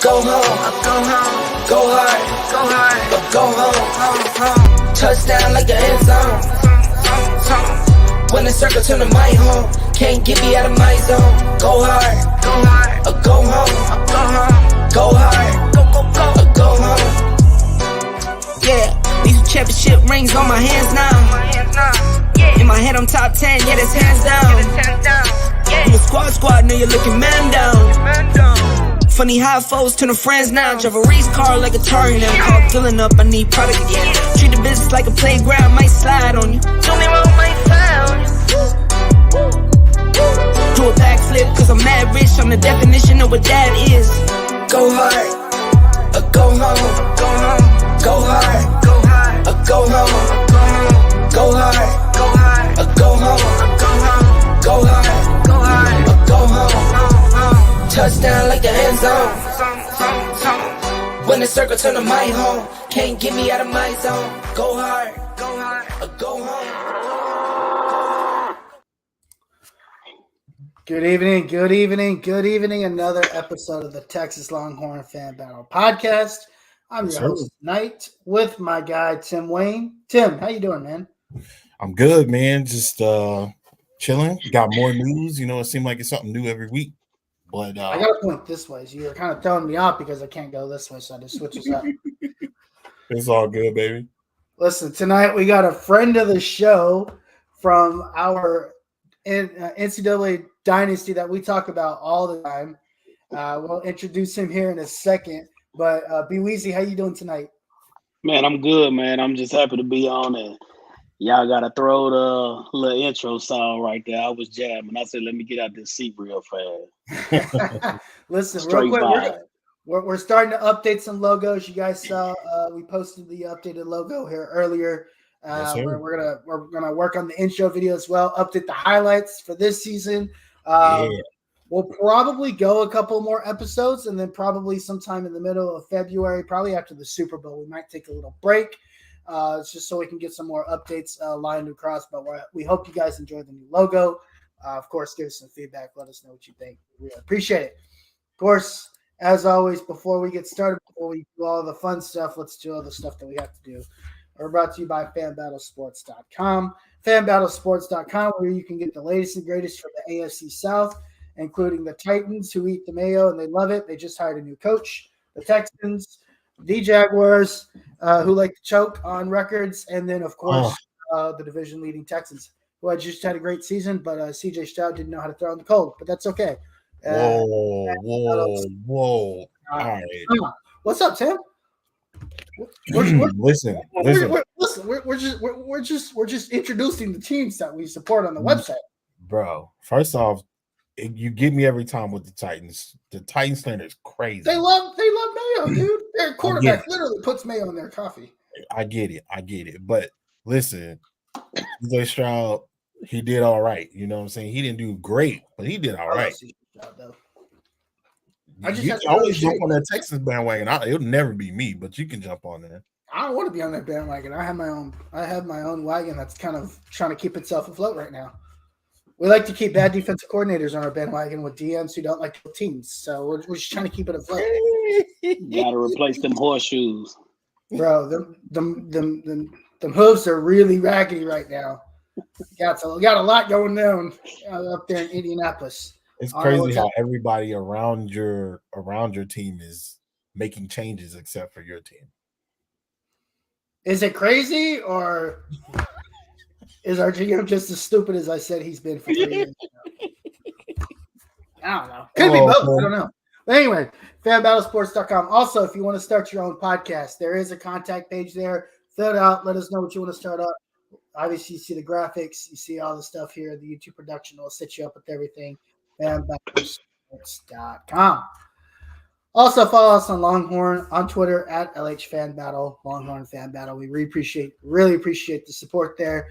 Go home, go hard, go home. Touchdown like the end zone. When the circle turn to my home, can't get me out of my zone. Go hard, go home, go hard, go home. Yeah, these are championship rings on my hands now. In my head I'm top 10, yeah, that's hands down. You a squad, now you're looking man down. Funny how foes turn to friends now. Drive a race car like a Atari now. Call filling up, I need product again. Treat the business like a playground, might slide on you. Don't me wrong, might slide on you. Do a backflip, cause I'm mad rich. I'm the definition of what that is. Go hard, go home, go hard, go hard, go home, go hard, go home, go hard, go home. Touchdown like the end zone. When the circle turn to my home, can't get me out of my zone. Go hard, go home. Good evening. Another episode of the Texas Longhorn Fan Battle Podcast. I'm your host tonight with my guy Tim Wayne. Tim, how you doing, man? I'm good, man. Just chilling. Got more news. You know, it seems like it's something new every week. But I got to point this way. So you're kind of throwing me off because I can't go this way, so I just switch this up. It's all good, baby. Listen, tonight we got a friend of the show from our NCAA dynasty that we talk about all the time. We'll introduce him here in a second. But B. Weezy, how you doing tonight? Man, I'm good, man. I'm just happy to be on it. Y'all got to throw the little intro song right there. I was jamming. I said, let me get out this seat real fast. Listen, Straight real quick, we're starting to update some logos. You guys saw we posted the updated logo here earlier. We're gonna work on the intro video as well. Update the highlights for this season. We'll probably go a couple more episodes, and then probably sometime in the middle of February, probably after the Super Bowl, we might take a little break. It's just so we can get some more updates lined across. But we hope you guys enjoy the new logo. Of course, give us some feedback. Let us know what you think. We really appreciate it. Of course, as always, before we get started, before we do all the fun stuff, let's do all the stuff that we have to do. We're brought to you by FanBattleSports.com. FanBattleSports.com, where you can get the latest and greatest from the AFC South, including the Titans, who eat the mayo and they love it. They just hired a new coach. The Texans, the Jaguars, who like to choke on records, and then, of course, the division-leading Texans, who had just had a great season, but C.J. Stroud didn't know how to throw in the cold, but that's okay. Whoa. All right. What's up, Tim? Listen. We're just introducing the teams that we support on the website, bro. First off, you get me every time with the Titans. The Titans slander is crazy. They love mayo, dude. Their quarterback literally puts mayo in their coffee. I get it. But listen, CJ Stroud, he did all right. You know what I'm saying? He didn't do great, but he did all right. You can always jump on that Texas bandwagon. It'll never be me, but you can jump on there. I don't want to be on that bandwagon. I have my own wagon that's kind of trying to keep itself afloat right now. We like to keep bad defensive coordinators on our bandwagon with DMs who don't like the teams. So we're just trying to keep it afloat. Gotta replace them horseshoes. Bro, them hooves are really raggedy right now. Got a lot going down up there in Indianapolis. It's crazy how everybody around your team is making changes except for your team. Is it crazy, or is our GM just as stupid as I said he's been for 3 years? I don't know. Could be both. I don't know. But anyway, fanbattlesports.com. Also, if you want to start your own podcast, there is a contact page there. Fill it out. Let us know what you want to start up. Obviously, you see the graphics. You see all the stuff here. The YouTube production will set you up with everything. fanbattlesports.com. Also, follow us on Longhorn on Twitter at LHFanBattle, Longhorn Fan Battle. We really appreciate the support there.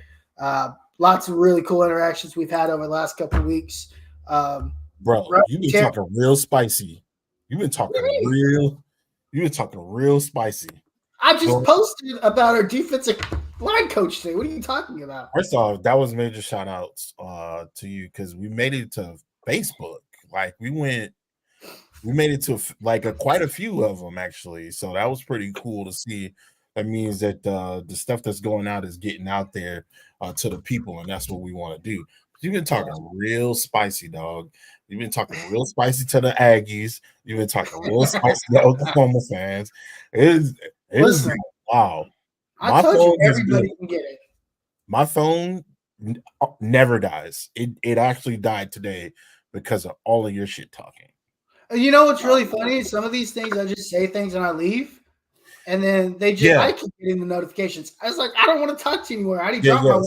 Lots of really cool interactions we've had over the last couple of weeks. Bro, you've been talking real spicy. You've been talking real spicy. I just posted about our defensive line coach today. What are you talking about? First off, that was major shout outs to you because we made it to Facebook. Like we made it to quite a few of them actually. So that was pretty cool to see. That means that the stuff that's going out is getting out there to the people, and that's what we want to do. You've been talking real spicy, dog. You've been talking real spicy to the Aggies. You've been talking real spicy to Oklahoma fans. It is wow. I told you everybody can get it. My phone never dies. It actually died today because of all of your shit talking. You know what's really funny? Some of these things, I just say things and I leave. And then I keep getting the notifications. I was like, I don't want to talk to you anymore. I already dropped my one.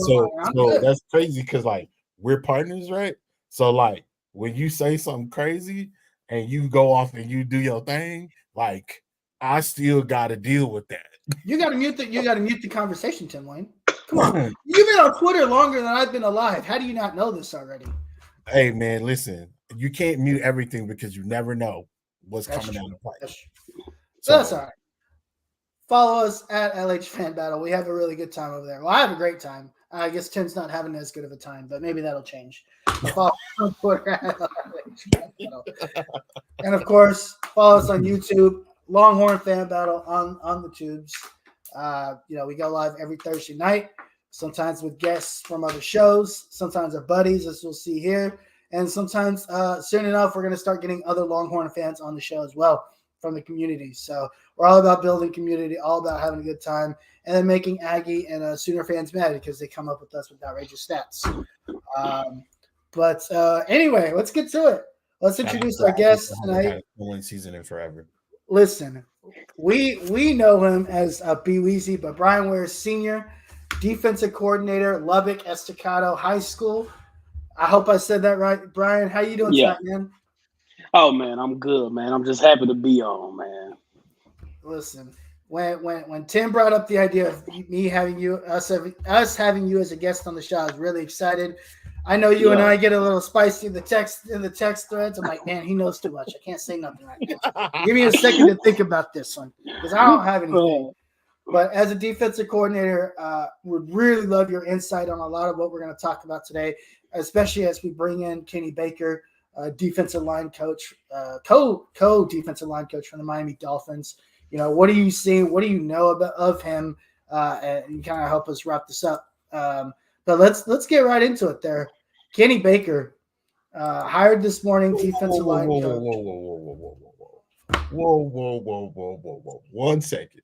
So that's crazy because we're partners, right? So when you say something crazy and you go off and you do your thing, I still got to deal with that. You got to mute the conversation, Tim Wayne. Come on, you've been on Twitter longer than I've been alive. How do you not know this already? Hey man, listen, you can't mute everything because you never know what's coming down the pipe. So that's all right. Follow us at LH Fan Battle. We have a really good time over there. Well, I have a great time. I guess Tim's not having as good of a time, but maybe that'll change. Follow us on Twitter at LH Fan Battle. And of course, follow us on YouTube, Longhorn Fan Battle on the tubes. We go live every Thursday night, sometimes with guests from other shows, sometimes our buddies, as we'll see here. And sometimes, soon enough, we're going to start getting other Longhorn fans on the show as well from the community. So we're all about building community, all about having a good time, and then making Aggie and Sooner fans mad because they come up with us with outrageous stats. But anyway, let's get to it. Let's introduce our guest tonight. One season in forever. Listen, we know him as B. Weezy, but Brian Ware Sr., defensive coordinator, Lubbock Estacado High School. I hope I said that right. Brian, how you doing tonight, man? Oh, man, I'm good, man. I'm just happy to be on, man. Listen, when Tim brought up the idea of me having you, us having you as a guest on the show, I was really excited. I know you and I get a little spicy in the text threads. I'm like, man, he knows too much. I can't say nothing right now. Give me a second to think about this one because I don't have anything. But as a defensive coordinator, would really love your insight on a lot of what we're going to talk about today, especially as we bring in Kenny Baker, defensive line coach, co-defensive line coach from the Miami Dolphins. What are you seeing? What do you know of him? And kind of help us wrap this up. But let's get right into it there. Kenny Baker, hired this morning, defensive line coach. Whoa. 1 second.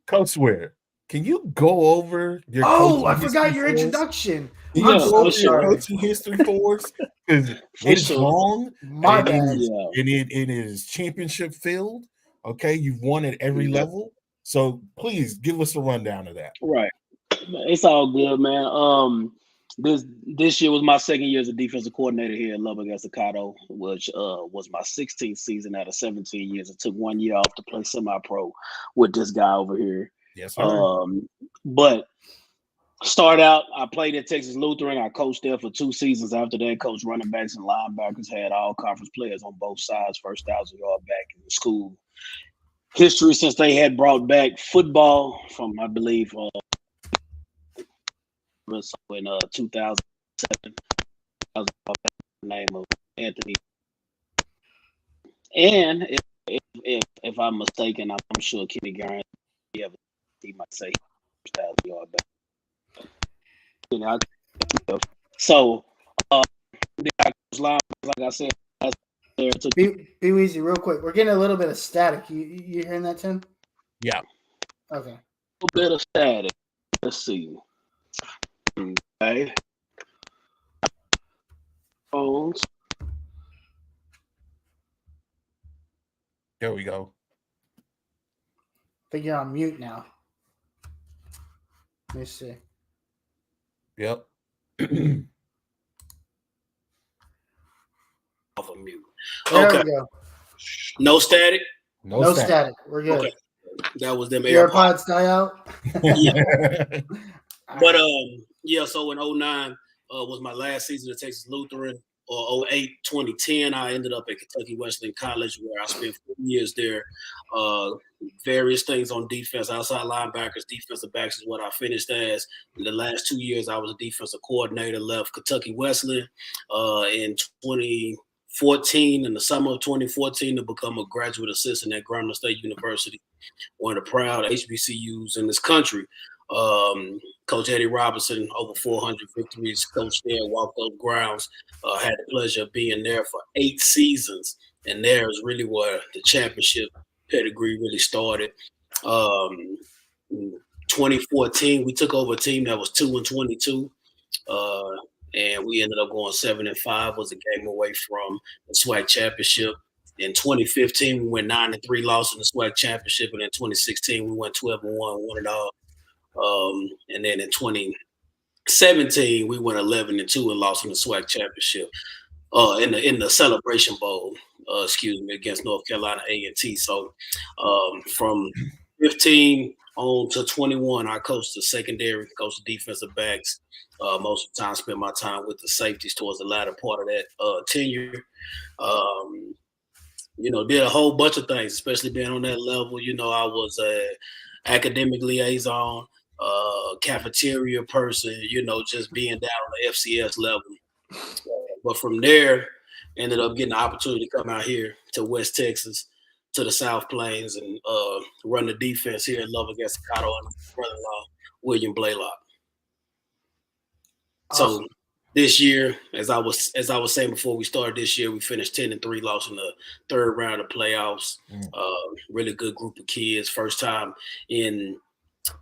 Coach Ware, can you go over your I forgot your introduction. I'm so sorry. Coaching history for us because it's long. My bad. And it is championship filled. Okay, you've won at every level. So please give us a rundown of that. Right. It's all good, man. This year was my second year as a defensive coordinator here at Lubbock Estacado, which was my 16th season out of 17 years. It took 1 year off to play semi-pro with this guy over here. Yes, sir. But Started out, I played at Texas Lutheran. I coached there for 2 seasons. After that, coached running backs and linebackers, had all conference players on both sides, first 1,000-yard back in the school history since they had brought back football from, I believe, in 2007. Name of Anthony. And if I'm mistaken, I'm sure Kenny Garrett, he might say 1,000-yard back. So, like I said, be easy, real quick. We're getting a little bit of static. You hearing that, Tim? Yeah. Okay. A little bit of static. Let's see. Okay. Phones. There we go. I think you're on mute now. Let me see. Yep. Off of mute. There Okay. we go. No static? No static. We're good. Okay. That was them AirPods die out? Yeah. But yeah, so in 09 was my last season at Texas Lutheran. Or 08, 2010, I ended up at Kentucky Wesleyan College, where I spent 4 years there. Various things on defense, outside linebackers, defensive backs is what I finished as. In the last 2 years, I was a defensive coordinator, left Kentucky Wesleyan in 2014, in the summer of 2014, to become a graduate assistant at Grambling State University, one of the proud HBCUs in this country. Coach Eddie Robinson, over 400 victories, coached there, walked those grounds. Had the pleasure of being there for 8 seasons, and there is really where the championship pedigree really started. 2014, we took over a team that was 2-22, and we ended up going 7-5. Was a game away from the SWAC championship. In 2015, we went 9-3, lost in the SWAC championship, and in 2016, we went 12-1, won it all. And then in 2017, we went 11-2 and lost in the SWAC championship in the Celebration Bowl, against North Carolina A&T. So from 15 on to 21, I coached the secondary, coached the defensive backs. Most of the time, spent my time with the safeties towards the latter part of that tenure. Did a whole bunch of things, especially being on that level. I was an academic liaison, cafeteria person, just being down on the FCS level. But from there, ended up getting the opportunity to come out here to West Texas, to the South Plains, and run the defense here at Lubbock Estacado and my brother-in-law, William Blaylock. Awesome. So this year, as I was saying before we started this year, we finished 10-3, lost in the third round of playoffs. Really good group of kids. First time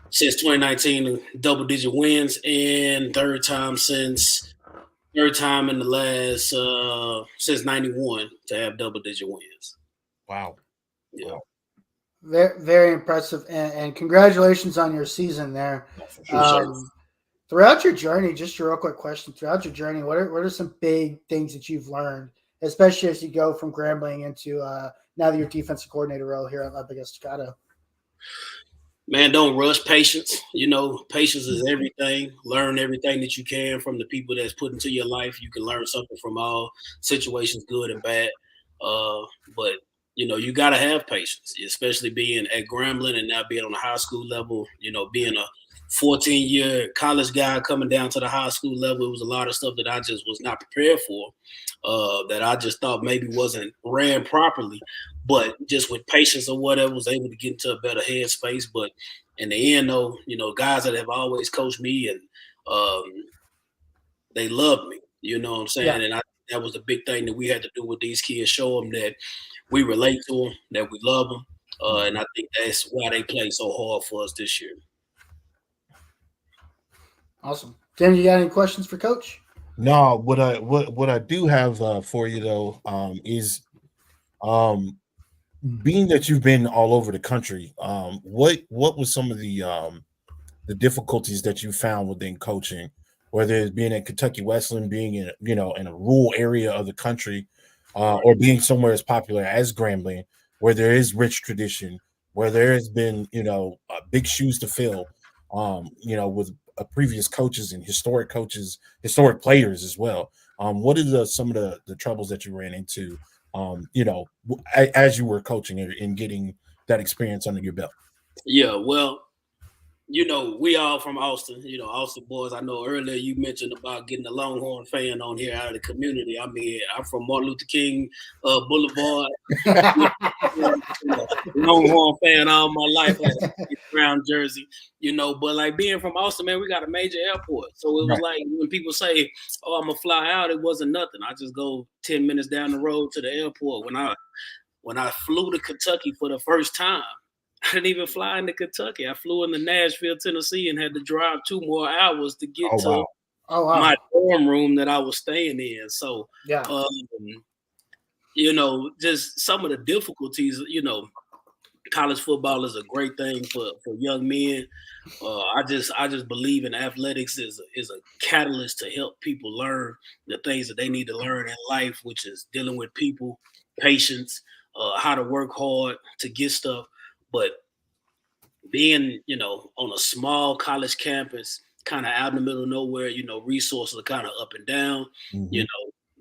since 2019, double-digit wins, and third time in the last since 91 to have double-digit wins. Wow. Yeah. Wow. Very, very impressive, and congratulations on your season there. Throughout your journey, just a real quick question. Throughout your journey, what are some big things that you've learned, especially as you go from Grambling into now that you're defensive coordinator role here at Lubbock Estacado? Man, don't rush. Patience. Patience is everything. Learn everything that you can from the people that's put into your life. You can learn something from all situations, good and bad. But you got to have patience, especially being at Grambling and now being on the high school level. Being a 14-year college guy coming down to the high school level, it was a lot of stuff that I just was not prepared for, that I just thought maybe wasn't ran properly. But just with patience or whatever, was able to get into a better headspace. But in the end, though, guys that have always coached me, and they loved me. You know what I'm saying? Yeah. And that was the big thing that we had to do with these kids, show them that we relate to them, that we love them. And I think that's why they play so hard for us this year. Awesome. Tim, you got any questions for Coach? No, what I do have for you though is being that you've been all over the country, what was some of the difficulties that you found within coaching, whether it's being at Kentucky Wesleyan, being in in a rural area of the country, or being somewhere as popular as Grambling, where there is rich tradition, where there has been big shoes to fill, with previous coaches and historic players as well. What are some of the troubles that you ran into, as you were coaching and getting that experience under your belt? Yeah, well, we all from Austin, Austin boys. I know earlier you mentioned about getting a Longhorn fan on here out of the community. I mean, I'm from Martin Luther King Boulevard. Longhorn fan all my life. I had a brown jersey, but like being from Austin, man, we got a major airport. So it was like when people say, oh, I'm going to fly out, it wasn't nothing. I just go 10 minutes down the road to the airport. When I flew to Kentucky for the first time, I didn't even fly into Kentucky. I flew into Nashville, Tennessee, and had to drive 2 more hours to get to my dorm room that I was staying in. So, just some of the difficulties, college football is a great thing for young men. I just believe in athletics is a catalyst to help people learn the things that they need to learn in life, which is dealing with people, patience, how to work hard to get stuff. But being, on a small college campus, kind of out in the middle of nowhere, resources are kind of up and down. Mm-hmm.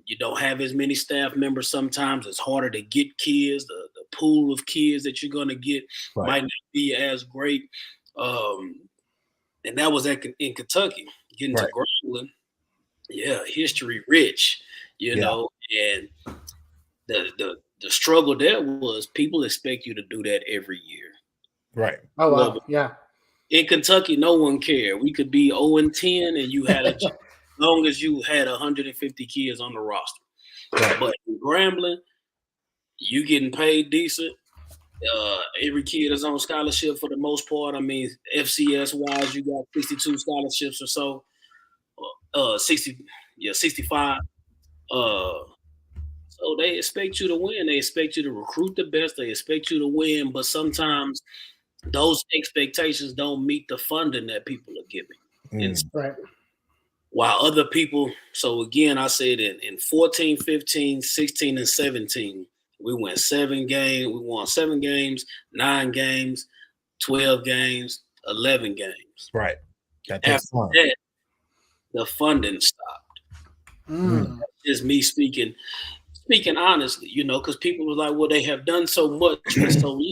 You don't have as many staff members. Sometimes it's harder to get kids. The pool of kids that you're going to get might not be as great. And that was in Kentucky. Getting to Grambling, history rich, know, and the struggle there was people expect you to do that every year. Right. Oh, wow. Yeah. In Kentucky, no one cared. We could be 0-10 and you had as long as you had 150 kids on the roster. Right. But in Grambling, you getting paid decent. Every kid is on scholarship for the most part. I mean, FCS wise, you got 62 scholarships or so. 65. So they expect you to win. They expect you to recruit the best. They expect you to win. But sometimes those expectations don't meet the funding that people are giving. Right. While other people, so again, I said in 14, 15, 16, and 17, we won 7 games. We won 7 games, 9 games, 12 games, 11 games. Right. After that, the funding stopped. That's just me speaking honestly, because people were like, well, they have done so much for so little.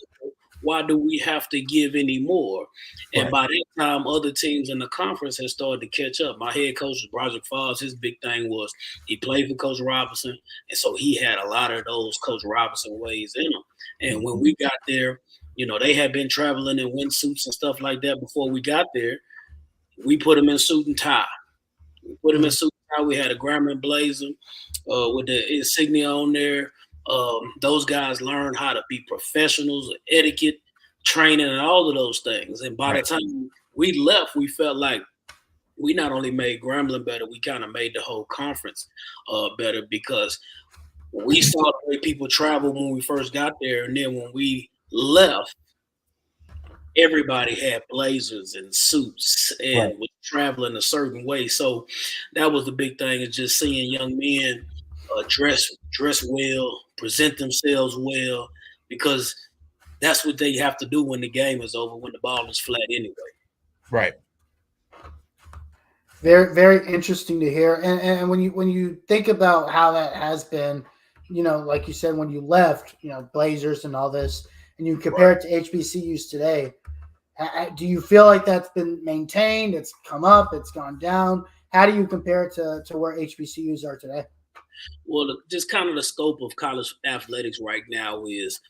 Why do we have to give any more? And by that time, other teams in the conference had started to catch up. My head coach was Roger Foss. His big thing was he played for Coach Robinson. And so he had a lot of those Coach Robinson ways in him. And when we got there, they had been traveling in windsuits and stuff like that before we got there. We put them in suit and tie. We had a Grambling blazer with the insignia on there. Those guys learned how to be professionals, etiquette, training, and all of those things. And by the time we left, we felt like we not only made Grambling better, we kind of made the whole conference better, because we saw the way people traveled when we first got there. And then when we left, everybody had blazers and suits and was traveling a certain way. So that was the big thing, is just seeing young men dress well, present themselves well, because that's what they have to do when the game is over, when the ball is flat anyway. Right. Very, very interesting to hear. And when you think about how that has been, like you said, when you left, Blazers and all this, and you compare it to HBCUs today, do you feel like that's been maintained? It's come up, it's gone down. How do you compare it to where HBCUs are today? Well, just kind of the scope of college athletics right now is,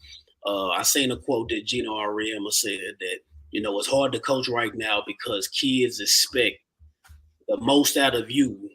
I seen a quote that Gino Auriemma said that, it's hard to coach right now because kids expect the most out of you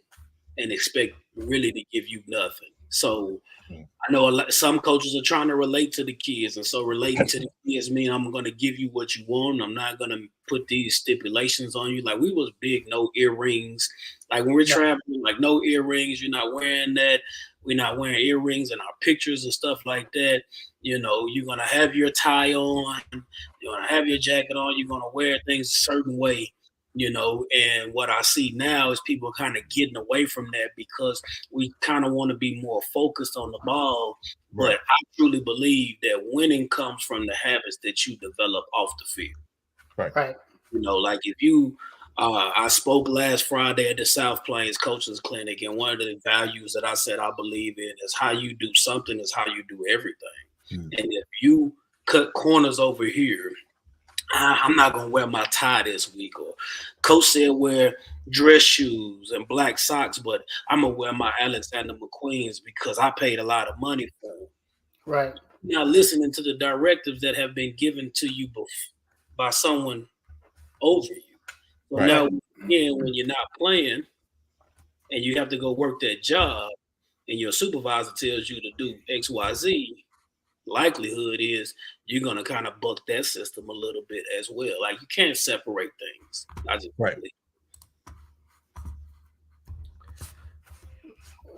and expect really to give you nothing. So I know some coaches are trying to relate to the kids, and so relating to the kids mean I'm going to give you what you want. I'm not going to put these stipulations on you. Like we was big, no earrings. Like when we're traveling, like no earrings. You're not wearing that. We're not wearing earrings in our pictures and stuff like that. You're going to have your tie on. You're going to have your jacket on. You're going to wear things a certain way. And what I see now is people kind of getting away from that because we kind of want to be more focused on the ball. But I truly believe that winning comes from the habits that you develop off the field. Right. Like if you I spoke last Friday at the South Plains Coaches Clinic, and one of the values that I said I believe in is how you do something is how you do everything. And if you cut corners over here, I'm not going to wear my tie this week. Or Coach said wear dress shoes and black socks, but I'm going to wear my Alexander McQueens because I paid a lot of money for them. Right. Now listening to the directives that have been given to you by someone over you. So now, again, when you're not playing and you have to go work that job and your supervisor tells you to do X, Y, Z, likelihood is you're going to kind of buck that system a little bit as well. Like, you can't separate things. I just believe.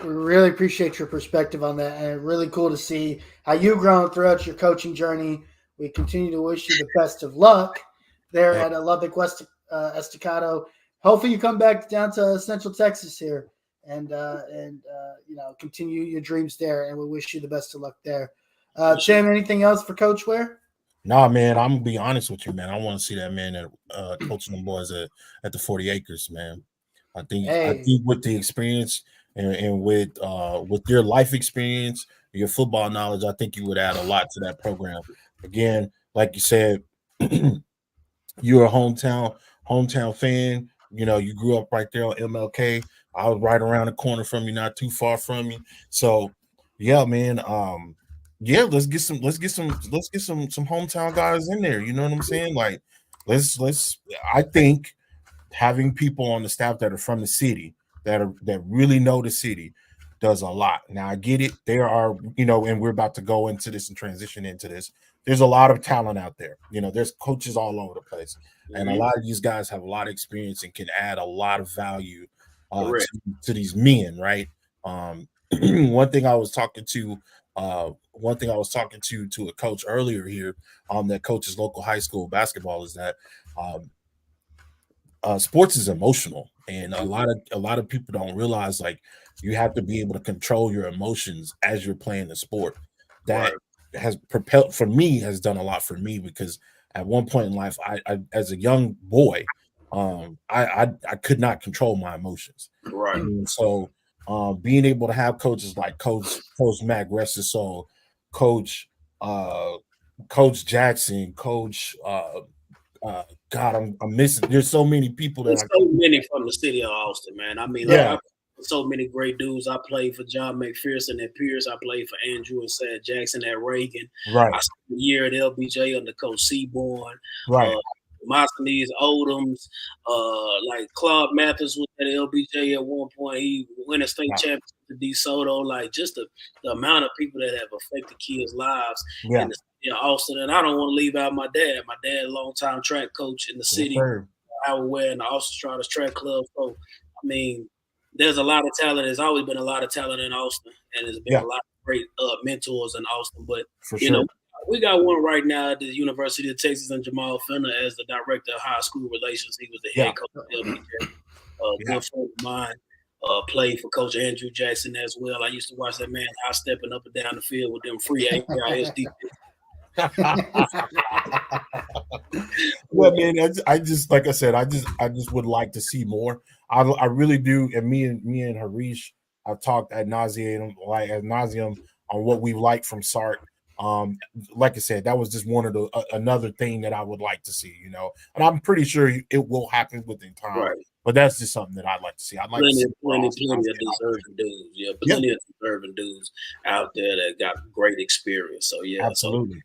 We really appreciate your perspective on that, and really cool to see how you've grown throughout your coaching journey. We continue to wish you the best of luck there at Lubbock West Estacado. Hopefully you come back down to Central Texas here and continue your dreams there, and we wish you the best of luck there. Tim, anything else for Coach Ware? Nah, man, I'm gonna be honest with you, man. I want to see that man that coaching them boys at the 40 acres, man. I think with the experience and with your life experience, your football knowledge, I think you would add a lot to that program. Again, like you said, you're a hometown fan. You know, you grew up right there on MLK. I was right around the corner from you, not too far from you. So, yeah, man. Yeah, let's get some hometown guys in there. You know what I'm saying? Like, I think having people on the staff that are from the city that really know the city does a lot. Now I get it. There are, and we're about to go into this and transition into this. There's a lot of talent out there. There's coaches all over the place. And a lot of these guys have a lot of experience and can add a lot of value to these men, right? One thing I was talking to a coach earlier here that coaches local high school basketball is that sports is emotional, and a lot of people don't realize, like, you have to be able to control your emotions as you're playing the sport. That has done a lot for me, because at one point in life, I as a young boy, I could not control my emotions. Right. And so being able to have coaches like Coach Mac, rest his soul, Coach Jackson, Coach God, I'm missing. There's so many people There's so many from the city of Austin, man. I mean, so many great dudes. I played for John McPherson at Pierce. I played for Andrew and Sad Jackson at Reagan. Right. I spent a year at LBJ under Coach Seaborn. Right. Demosthenes Odoms, like Claude Mathis was at LBJ at one point. He won a state championship to DeSoto. Like, just the amount of people that have affected kids' lives in the city of Austin. And I don't want to leave out my dad. My dad, longtime track coach in the city. Howard Ware in the Austin Stratus Track Club. So, I mean, there's a lot of talent. There's always been a lot of talent in Austin, and there's been a lot of great mentors in Austin. But we got one right now at the University of Texas, and Jamal Fenner as the director of high school relations. He was the head coach of LBJ. Good friend of mine. Played for Coach Andrew Jackson as well. I used to watch that man high stepping up and down the field with them free APIS defense. Well, man, I just like I said, I just would like to see more. I really do. And me and Harish, I've talked ad nauseum on what we like from Sark. Like I said, that was just one of the another thing that I would like to see, and I'm pretty sure it will happen within time. Right. But that's just something that I'd like to see. I'd like to see plenty of deserving dudes. Yeah, plenty of deserving dudes out there that got great experience. So absolutely. So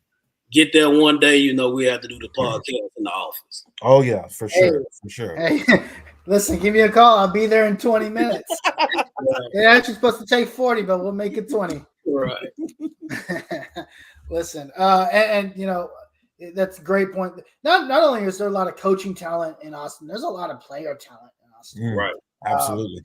get there one day. We have to do the podcast in the office. Oh yeah, for sure. Hey, listen, give me a call. I'll be there in 20 minutes. They're actually supposed to take 40, but we'll make it 20. Right. Listen, and that's a great point. Not only is there a lot of coaching talent in Austin, there's a lot of player talent in Austin. Right. Absolutely.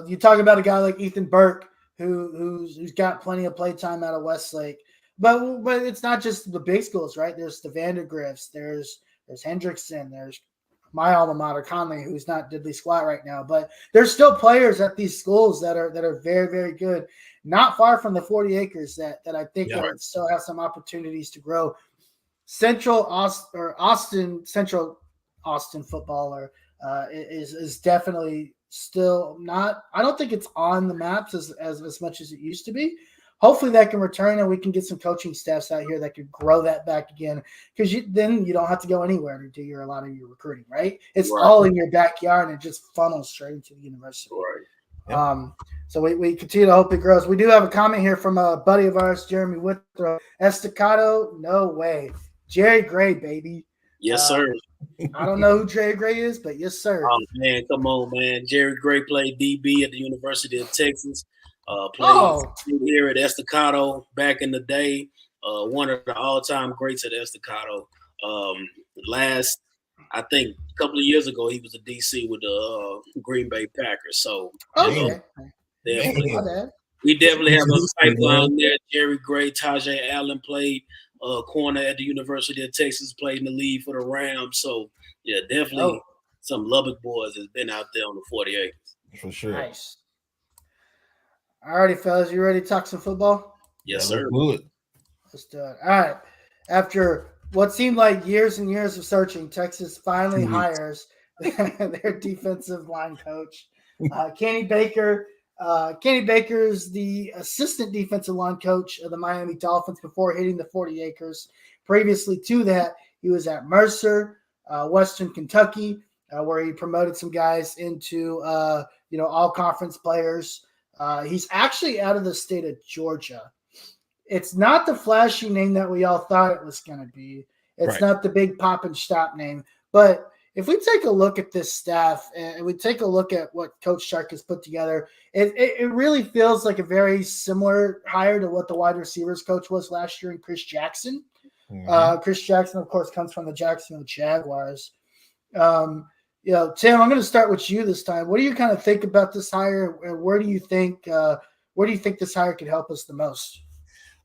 You talk about a guy like Ethan Burke, who's got plenty of play time out of Westlake, but it's not just the big schools, right? There's the Vandergrifts, there's Hendrickson, there's my alma mater, Conley, who's not diddly squat right now, but there's still players at these schools that are very, very good, not far from the 40 acres that I think still have some opportunities to grow. Austin Central Austin footballer is definitely still not. I don't think it's on the maps as much as it used to be. Hopefully that can return and we can get some coaching staffs out here that could grow that back again, because then you don't have to go anywhere to do a lot of your recruiting, right? It's all in your backyard and it just funnels straight into the university. Right. Yep. So we continue to hope it grows. We do have a comment here from a buddy of ours, Jeremy Withrow. Estacado, no way. Jerry Gray, baby. Yes, sir. I don't know who Jerry Gray is, but yes, sir. Oh man, come on, man. Jerry Gray played DB at the University of Texas. Played here at Estacado back in the day. One of the all-time greats at Estacado. I think a couple of years ago, he was a DC with the Green Bay Packers. So, we definitely have a pipeline there. Jerry Gray, Tajay Allen played corner at the University of Texas, played in the league for the Rams. So, yeah, definitely some Lubbock boys has been out there on the 40 acres. For sure. Nice. All righty, fellas. You ready to talk some football? Yes, sir. Let's do it. All right. After what seemed like years and years of searching, Texas finally hires their defensive line coach, Kenny Baker. Kenny Baker is the assistant defensive line coach of the Miami Dolphins before hitting the 40 acres. Previously to that, he was at Mercer, Western Kentucky, where he promoted some guys into all conference players. He's actually out of the state of Georgia. It's not the flashy name that we all thought it was going to be. It's not the big pop and stop name. But if we take a look at this staff and we take a look at what Coach Shark has put together, it really feels like a very similar hire to what the wide receivers coach was last year in Chris Jackson. Chris Jackson, of course, comes from the Jacksonville Jaguars. Tim, I'm going to start with you this time. What do you kind of think about this hire, and where do you think this hire could help us the most?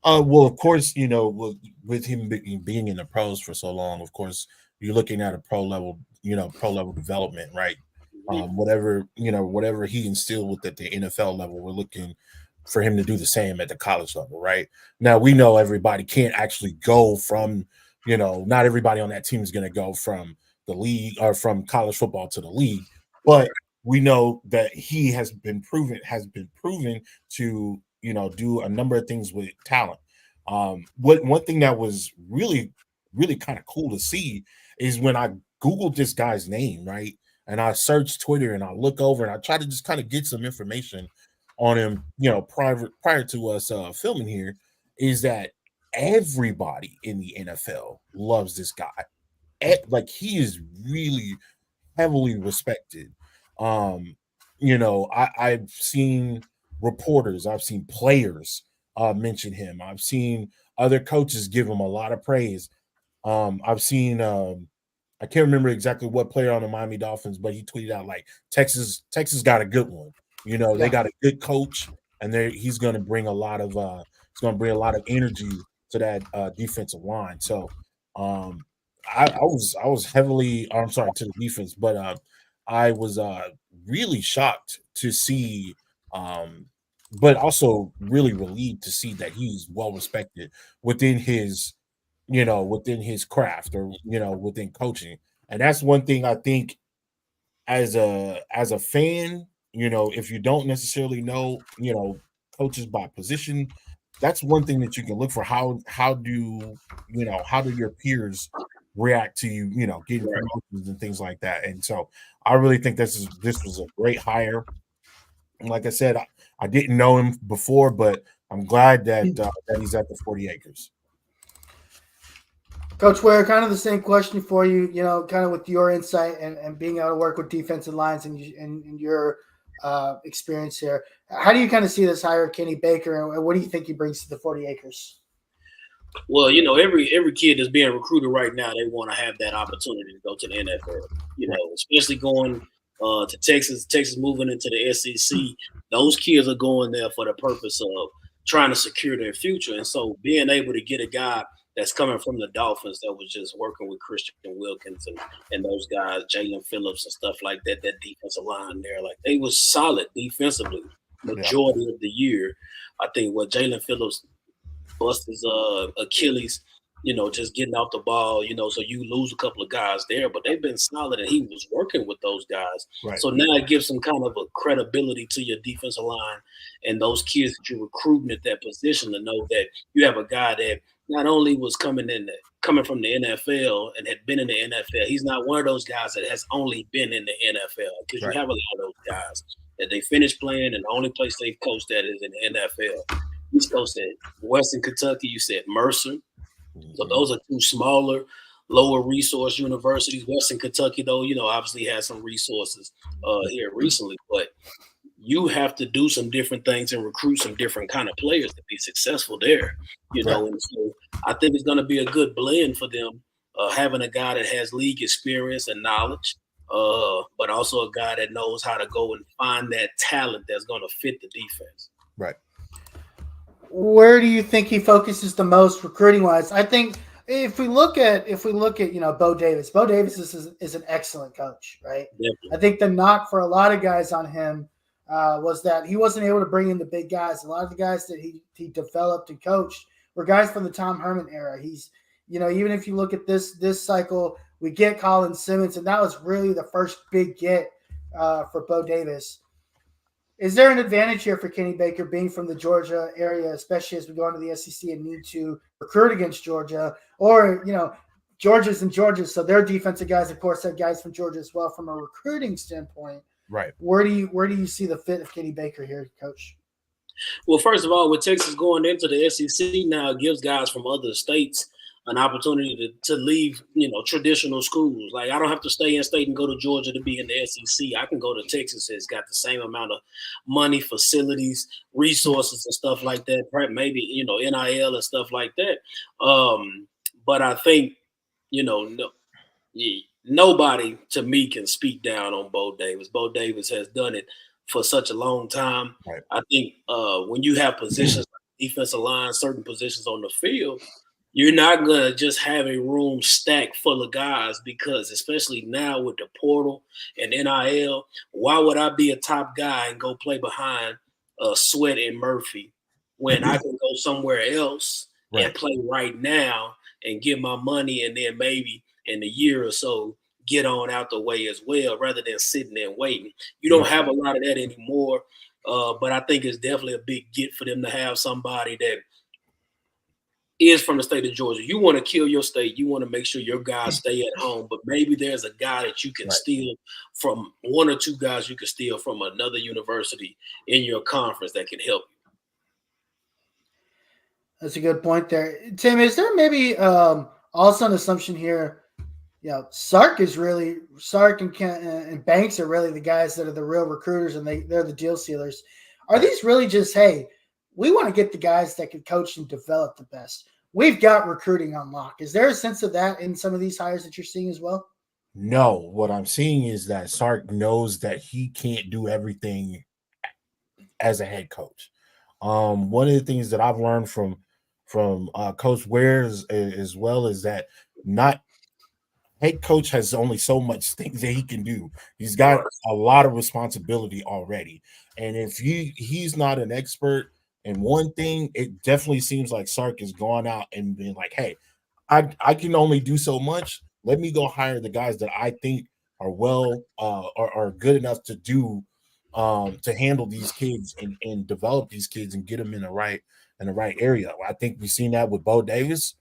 Well, of course, with him being in the pros for so long, of course, you're looking at a pro level development, right? Whatever he instilled at the NFL level, we're looking for him to do the same at the college level, right? Now, we know everybody can't actually go from, not everybody on that team is going to go from the league or from college football to the league, but we know that he has been proven to do a number of things with talent. One thing that was really, really kind of cool to see is when I Googled this guy's name, right? And I searched Twitter and I look over and I try to just kind of get some information on him, prior to us filming here, is that everybody in the NFL loves this guy. Like, he is really heavily respected. I've seen reporters, I've seen players mention him. I've seen other coaches give him a lot of praise. I've seen I can't remember exactly what player on the Miami Dolphins, but he tweeted out like Texas got a good one. They got a good coach, and he's going to bring a lot of energy to that defensive line. So I was heavily, I'm sorry, to the defense, but I was really shocked to see, but also really relieved to see that he's well respected within his craft, or within coaching. And that's one thing I think as a fan, if you don't necessarily know coaches by position, that's one thing that you can look for. How do your peers react to you getting promotions and things like that? And so I really think this was a great hire. And like I said, I didn't know him before, but I'm glad that he's at the 40 acres. Coach Ware, kind of the same question for you, kind of with your insight and being able to work with defensive lines and your experience here. How do you kind of see this hire, Kenny Baker, and what do you think he brings to the 40 acres? Well, every kid that's being recruited right now, they want to have that opportunity to go to the NFL, especially going to Texas moving into the SEC. Those kids are going there for the purpose of trying to secure their future. And so being able to get a guy that's coming from the Dolphins that was just working with Christian Wilkins and those guys, Jalen Phillips and stuff like that, that defensive line there, like they was solid defensively majority of the year. I think what Jalen Phillips bust his Achilles just getting off the ball, so you lose a couple of guys there, but they've been solid and he was working with those guys. Right. So now it gives some kind of a credibility to your defensive line and those kids that you're recruiting at that position to know that you have a guy that not only was coming from the NFL and had been in the NFL, he's not one of those guys that has only been in the NFL, because you have a lot of those guys that they finished playing and the only place they've coached at is in the NFL. He's coached at Western Kentucky, you said Mercer. So those are two smaller, lower resource universities. Western Kentucky, though, obviously has some resources here recently, but you have to do some different things and recruit some different kind of players to be successful there, And so I think it's going to be a good blend for them, having a guy that has league experience and knowledge, but also a guy that knows how to go and find that talent that's going to fit the defense. Right. Where do you think he focuses the most recruiting wise? I think if we look at Bo Davis. Bo Davis is an excellent coach, right? Definitely. I think the knock for a lot of guys on him was that he wasn't able to bring in the big guys. A lot of the guys that he developed and coached were guys from the Tom Herman era. He's even if you look at this cycle, we get Colin Simmons, and that was really the first big get for Bo Davis. Is there an advantage here for Kenny Baker being from the Georgia area, especially as we go into the SEC and need to recruit against Georgia? Or, Georgia's and Georgia, so their defensive guys, of course, have guys from Georgia as well from a recruiting standpoint. Right. Where do you see the fit of Kenny Baker here, Coach? Well, first of all, with Texas going into the SEC now, it gives guys from other states an opportunity to leave, traditional schools. Like, I don't have to stay in state and go to Georgia to be in the SEC. I can go to Texas. It's got the same amount of money, facilities, resources, and stuff like that. Maybe, NIL and stuff like that. But I think, nobody to me can speak down on Bo Davis. Bo Davis has done it for such a long time. Right. I think when you have positions like defensive line, certain positions on the field, you're not going to just have a room stacked full of guys, because especially now with the portal and NIL, why would I be a top guy and go play behind Sweat and Murphy when I can go somewhere else and play right now and get my money, and then maybe in a year or so get on out the way as well, rather than sitting there and waiting. You don't have a lot of that anymore, but I think it's definitely a big get for them to have somebody that is from the state of Georgia. You want to kill your state. You want to make sure your guys stay at home, but maybe there's a guy that you can steal from, one or two guys you can steal from another university in your conference that can help you. That's a good point there. Tim, is there maybe also an assumption here? Sark and Banks are really the guys that are the real recruiters, and they're the deal sealers. Are these really just, hey, we want to get the guys that can coach and develop the best? We've got recruiting on lock. Is there a sense of that in some of these hires that you're seeing as well? No, what I'm seeing is that Sark knows that he can't do everything as a head coach. One of the things that I've learned from Coach Ware as well is that not head coach has only so much things that he can do. He's got a lot of responsibility already, and if he's not an expert in one thing, it definitely seems like Sark has gone out and been like, hey, I can only do so much. Let me go hire the guys that I think are are good enough to do to handle these kids and develop these kids and get them in the right area. I think we've seen that with Bo Davis.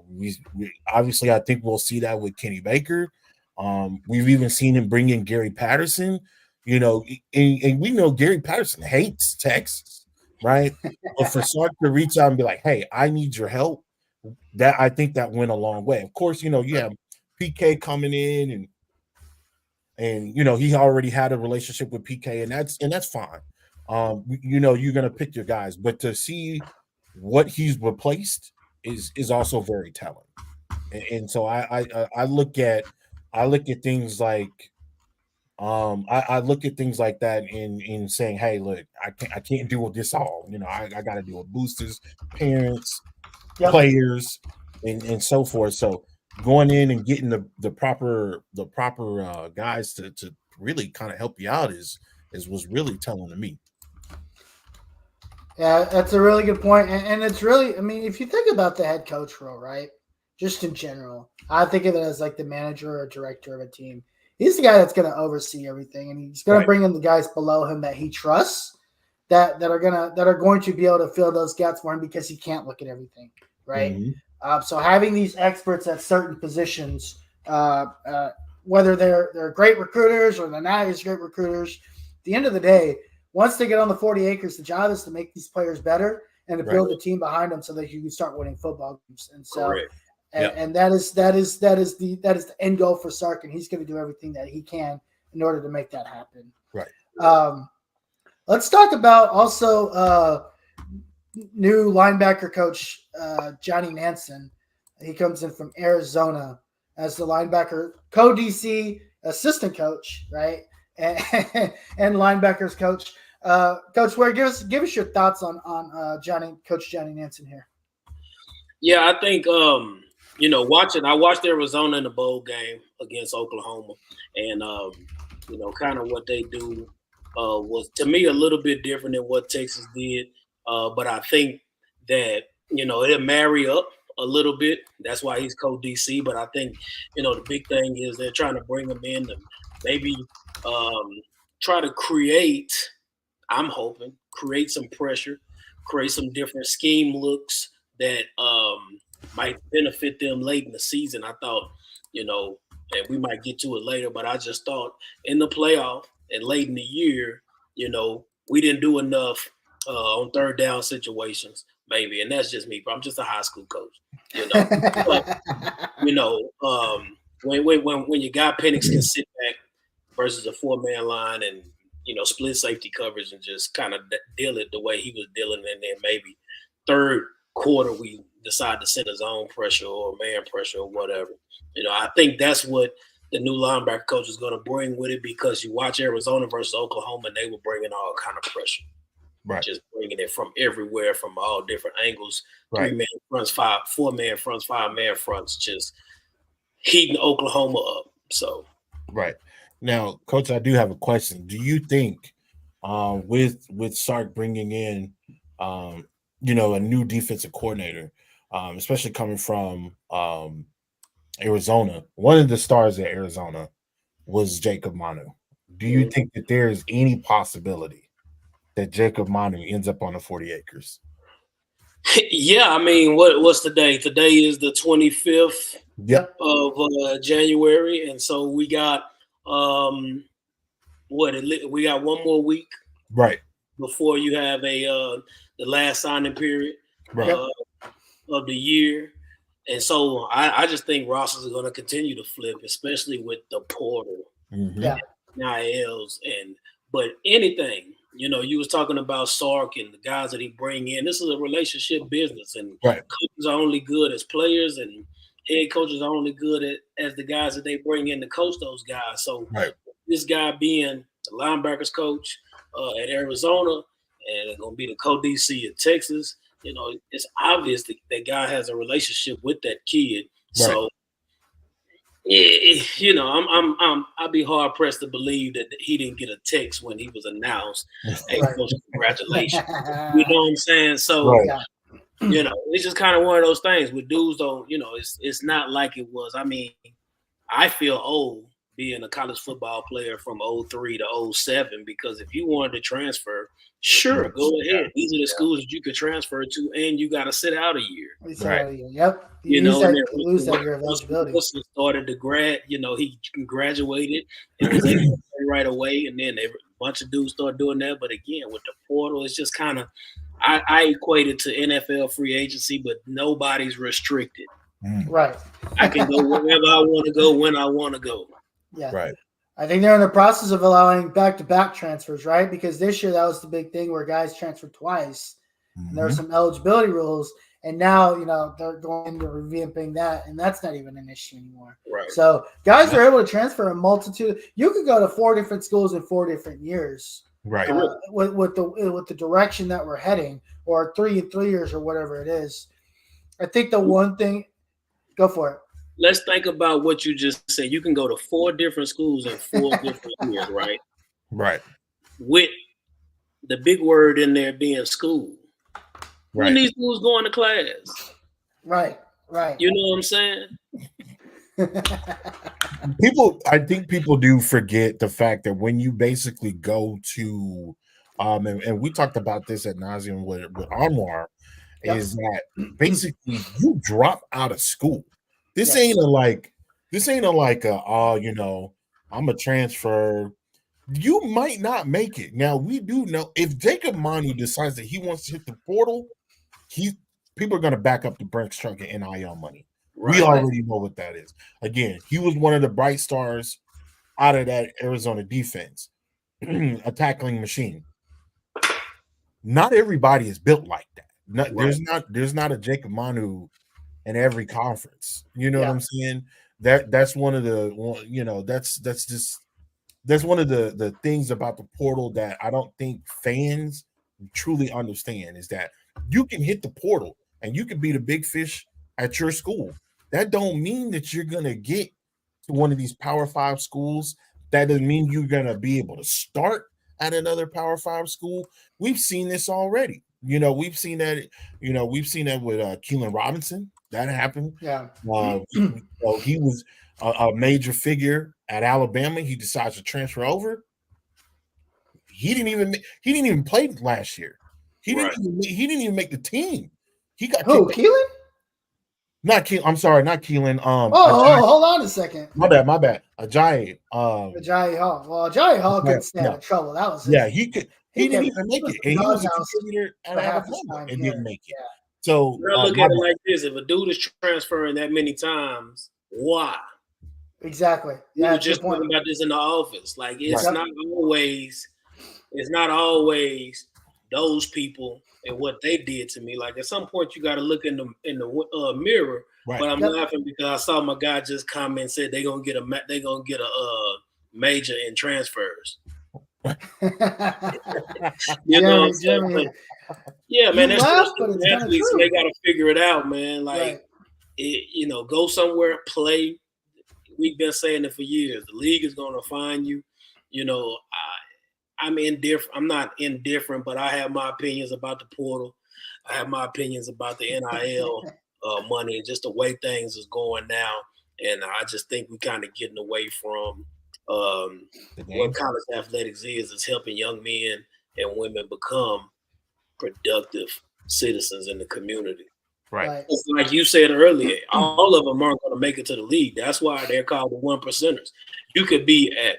We obviously, I think we'll see that with Kenny Baker. We've even seen him bring in Gary Patterson, and we know Gary Patterson hates Texas, right? But for Sark to reach out and be like, hey, I need your help, I think that went a long way. Of course, you have PK coming in and he already had a relationship with PK, and that's fine. You're gonna pick your guys, but to see what he's replaced is also very telling. And so I look at things like I look at things like that in saying, hey, look, I can't deal with this all. I got to deal with boosters, parents, players, and so forth. So going in and getting the proper guys to really kind of help you out was really telling to me. Yeah, that's a really good point. And it's really, I mean, if you think about the head coach role, right? just in general. I think of it as like the manager or director of a team. He's the guy that's going to oversee everything, and he's going to bring in the guys below him that he trusts that are going to be able to fill those gaps for him because he can't look at everything, right? So having these experts at certain positions, whether they're great recruiters or they're not as great recruiters, at the end of the day, once they get on the 40 acres, the job is to make these players better and to build a team behind them so that you can start winning football games. And so, and that is the end goal for Sark, and he's going to do everything that he can in order to make that happen. Right. Let's talk about also new linebacker coach Johnny Nansen. He comes in from Arizona as the linebacker co-DC assistant coach, right? And linebackers coach. Coach Ware, give us your thoughts on Coach Johnny Nansen here. Yeah, I think I watched Arizona in the bowl game against Oklahoma, and kind of what they do was to me a little bit different than what Texas did. But I think that it'll marry up a little bit. That's why he's co-DC. But I think the big thing is they're trying to bring him in to maybe try to create. I'm hoping create some pressure, create some different scheme looks that might benefit them late in the season. I thought, and we might get to it later, but I just thought in the playoff and late in the year, we didn't do enough on third down situations, maybe. And that's just me, but I'm just a high school coach, But, when your guy Penix can sit back versus a 4-man line and, split safety coverage and just kind of deal it the way he was dealing, and then maybe third quarter we decide to send a zone pressure or man pressure or whatever. I think that's what the new linebacker coach is going to bring with it, because you watch Arizona versus Oklahoma, and they were bringing all kind of pressure. Right. Just bringing it from everywhere, from all different angles. Right. 3-man fronts, 4-man fronts, 5-man fronts, just heating Oklahoma up. So, right. Now, Coach, I do have a question. Do you think with Sark bringing in, a new defensive coordinator, especially coming from Arizona, one of the stars at Arizona was Jacob Manu. Do you think that there is any possibility that Jacob Manu ends up on the 40 acres? Yeah, I mean, what's today? Today is the 25th of January, and so we got we got one more week, right, before you have the last signing period of the year. And so I just think rosters are going to continue to flip, especially with the portal, NILs, but anything. You was talking about Sark and the guys that he bring in. This is a relationship business, and coaches are only good as players, and head coaches are only good as the guys that they bring in to coach those guys. So this guy being the linebackers coach at Arizona and going to be the co-DC at Texas, it's obvious that guy has a relationship with that kid. Right. So, I'd be hard pressed to believe that he didn't get a text when he was announced. Hey, coach, congratulations. You know what I'm saying? So, it's just kind of one of those things with dudes. Though, it's not like it was. I mean, I feel old being a college football player from 03 to 07, because if you wanted to transfer, sure, go ahead. These are the schools that you could transfer to, and you got to sit out a year. Right. Yep. You lose that year of eligibility. Wilson started to he graduated and was able to play right away, and then a bunch of dudes started doing that. But again, with the portal, it's just kind of I equate it to NFL free agency, but nobody's restricted. Right. I can go wherever I want to go when I want to go. Yeah. Right. I think they're in the process of allowing back-to-back transfers, right? Because this year that was the big thing where guys transferred twice. And there were some eligibility rules, and now they're going into revamping that, and that's not even an issue anymore. Right. So guys are able to transfer a multitude. You could go to 4 different schools in 4 different years, right? With the direction that we're heading, or 3 in 3 years, or whatever it is. I think the one thing, go for it. Let's think about what you just said. You can go to 4 different schools in 4 different years, right? Right. With the big word in there being school. Right. When these schools going to class. Right. Right. You know what I'm saying? I think people do forget the fact that when you basically go to, and we talked about this at nauseum with Anwar, is that basically you drop out of school. This ain't a like, I'm a transfer. You might not make it. Now we do know if Jacob Manu decides that he wants to hit the portal, people are going to back up the Brinks truck and NIL money. Right. We already know what that is. Again, he was one of the bright stars out of that Arizona defense, a tackling machine. Not everybody is built like that. There's not a Jacob Manu in every conference. You know what I'm saying? That's one of the that's one of the things about the portal that I don't think fans truly understand is that you can hit the portal and you can be the big fish at your school. That don't mean that you're gonna get to one of these Power 5 schools. That doesn't mean you're gonna be able to start at another Power 5 school. We've seen this already. We've seen that. We've seen that with Keelan Robinson. That happened. Yeah. He was a major figure at Alabama. He decides to transfer over. He didn't even play last year. He didn't even make the team. He got Keelan? Not Keelan. I'm sorry, not Keelan. Hold on a second. My bad. Ajayi. Ajayi Hall. Well, Ajayi Hall couldn't stay out of trouble. That was he could. He didn't even make it, and he was a contributor at Alabama and didn't make it. Yeah. So look at it like this: if a dude is transferring that many times, why? Exactly. We were just talking about this in the office. Like it's not always those people and what they did to me. Like at some point, you got to look in the mirror. Right. But I'm laughing because I saw my guy just comment and said they're gonna get a major in transfers. You know what I'm saying? Yeah, man, that's athletes. So they got to figure it out, man. Like, go somewhere, play. We've been saying it for years. The league is going to find you. I'm indifferent. I'm not indifferent, but I have my opinions about the portal. I have my opinions about the NIL money and just the way things is going now. And I just think we're kind of getting away from what college athletics is helping young men and women become productive citizens in the community. Right. It's like you said earlier, all of them aren't going to make it to the league. That's why they're called the 1%ers. You could be at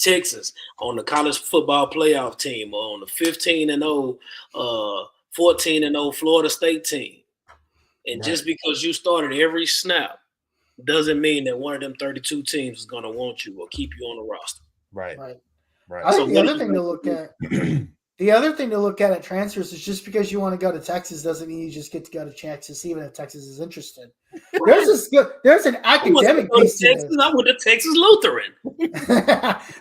Texas on the college football playoff team or on the 15-0, 14-0 Florida State team. And just because you started every snap doesn't mean that one of them 32 teams is going to want you or keep you on the roster. Right. I think the other thing to look at The other thing to look at transfers is just because you want to go to Texas doesn't mean you just get to go to Texas, even if Texas is interested. There's an academic piece to this. I went to Texas Lutheran.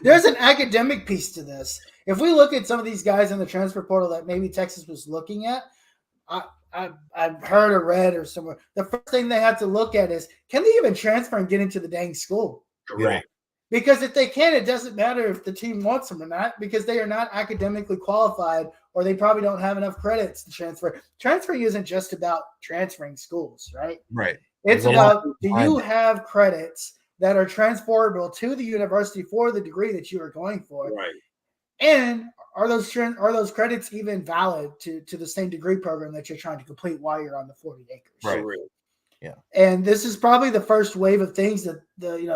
There's an academic piece to this. If we look at some of these guys in the transfer portal that maybe Texas was looking at, I've heard or read or somewhere, the first thing they have to look at is, can they even transfer and get into the dang school? Correct. Because if they can, it doesn't matter if the team wants them or not, because they are not academically qualified or they probably don't have enough credits to transfer. Transferring isn't just about transferring schools, right? Right. It's about, do you have credits that are transferable to the university for the degree that you are going for? Right. And are those credits even valid to the same degree program that you're trying to complete while you're on the 40 acres? Right. Yeah. And this is probably the first wave of things that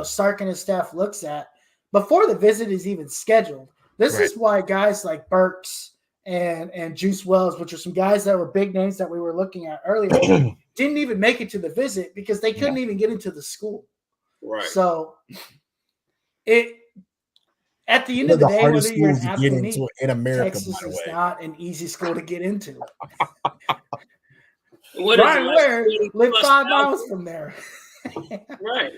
Sark and his staff looks at before the visit is even scheduled. This is why guys like Burks and Juice Wells, which are some guys that were big names that we were looking at earlier, didn't even make it to the visit because they couldn't even get into the school. Right. So at the end of the day, whether you're an athlete in America, Texas is not an easy school to get into. Brian Ware lived 5 miles from there. Right.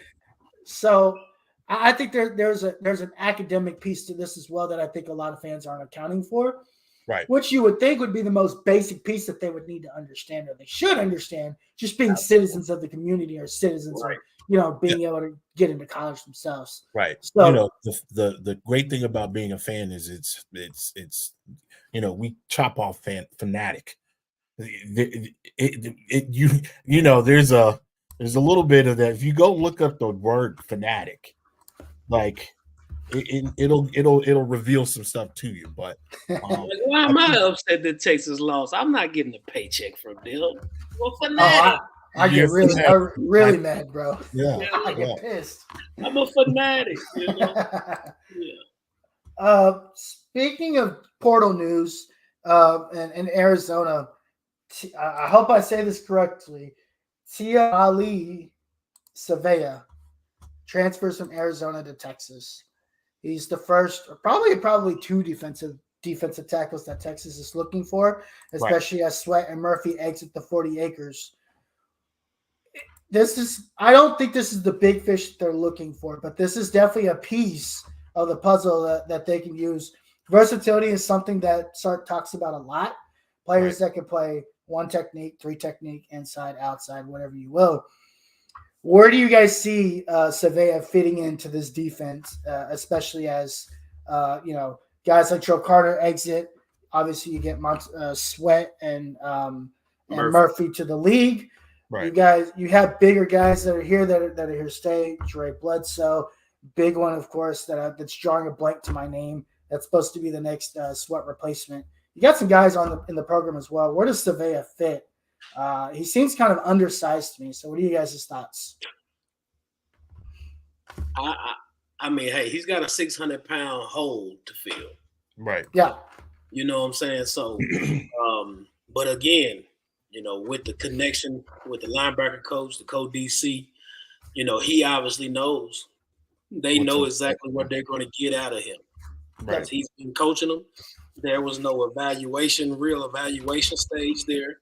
So I think there's an academic piece to this as well that I think a lot of fans aren't accounting for. Right. Which you would think would be the most basic piece that they would need to understand, or they should understand, just being citizens of the community or citizens of being able to get into college themselves. Right. So the great thing about being a fan is it's we chop off fanatic. There's a There's a little bit of that. If you go look up the word fanatic, like it'll reveal some stuff to you. But why am I upset that Texas lost? I'm not getting a paycheck from them. Well, Oh, fanatic. I get really mad, bro. Yeah, I get pissed. I'm a fanatic, you know. Speaking of portal news, in Arizona, I hope I say this correctly. Tia Ali Savea transfers from Arizona to Texas. He's the first, probably two defensive tackles that Texas is looking for, especially as Sweat and Murphy exit the 40 acres. I don't think this is the big fish they're looking for, but this is definitely a piece of the puzzle that they can use. Versatility is something that Sark talks about a lot. Players that can play one technique, three technique, inside, outside, whatever you will. Where do you guys see Savea fitting into this defense, especially as guys like Joe Carter exit? Obviously, you get Sweat and Murphy to the league. Right. You have bigger guys that are here that are here to stay. Dre Bledsoe, big one, of course, that's drawing a blank to my name. That's supposed to be the next Sweat replacement. You got some guys in the program as well. Where does Savea fit? He seems kind of undersized to me. So, what are you guys' thoughts? I mean, hey, he's got a 600-pound hole to fill. Right. Yeah. You know what I'm saying? So, but again, with the connection with the linebacker coach, the co-DC, he obviously knows. They know exactly what they're going to get out of him. Right. He's been coaching them. There was no real evaluation stage there.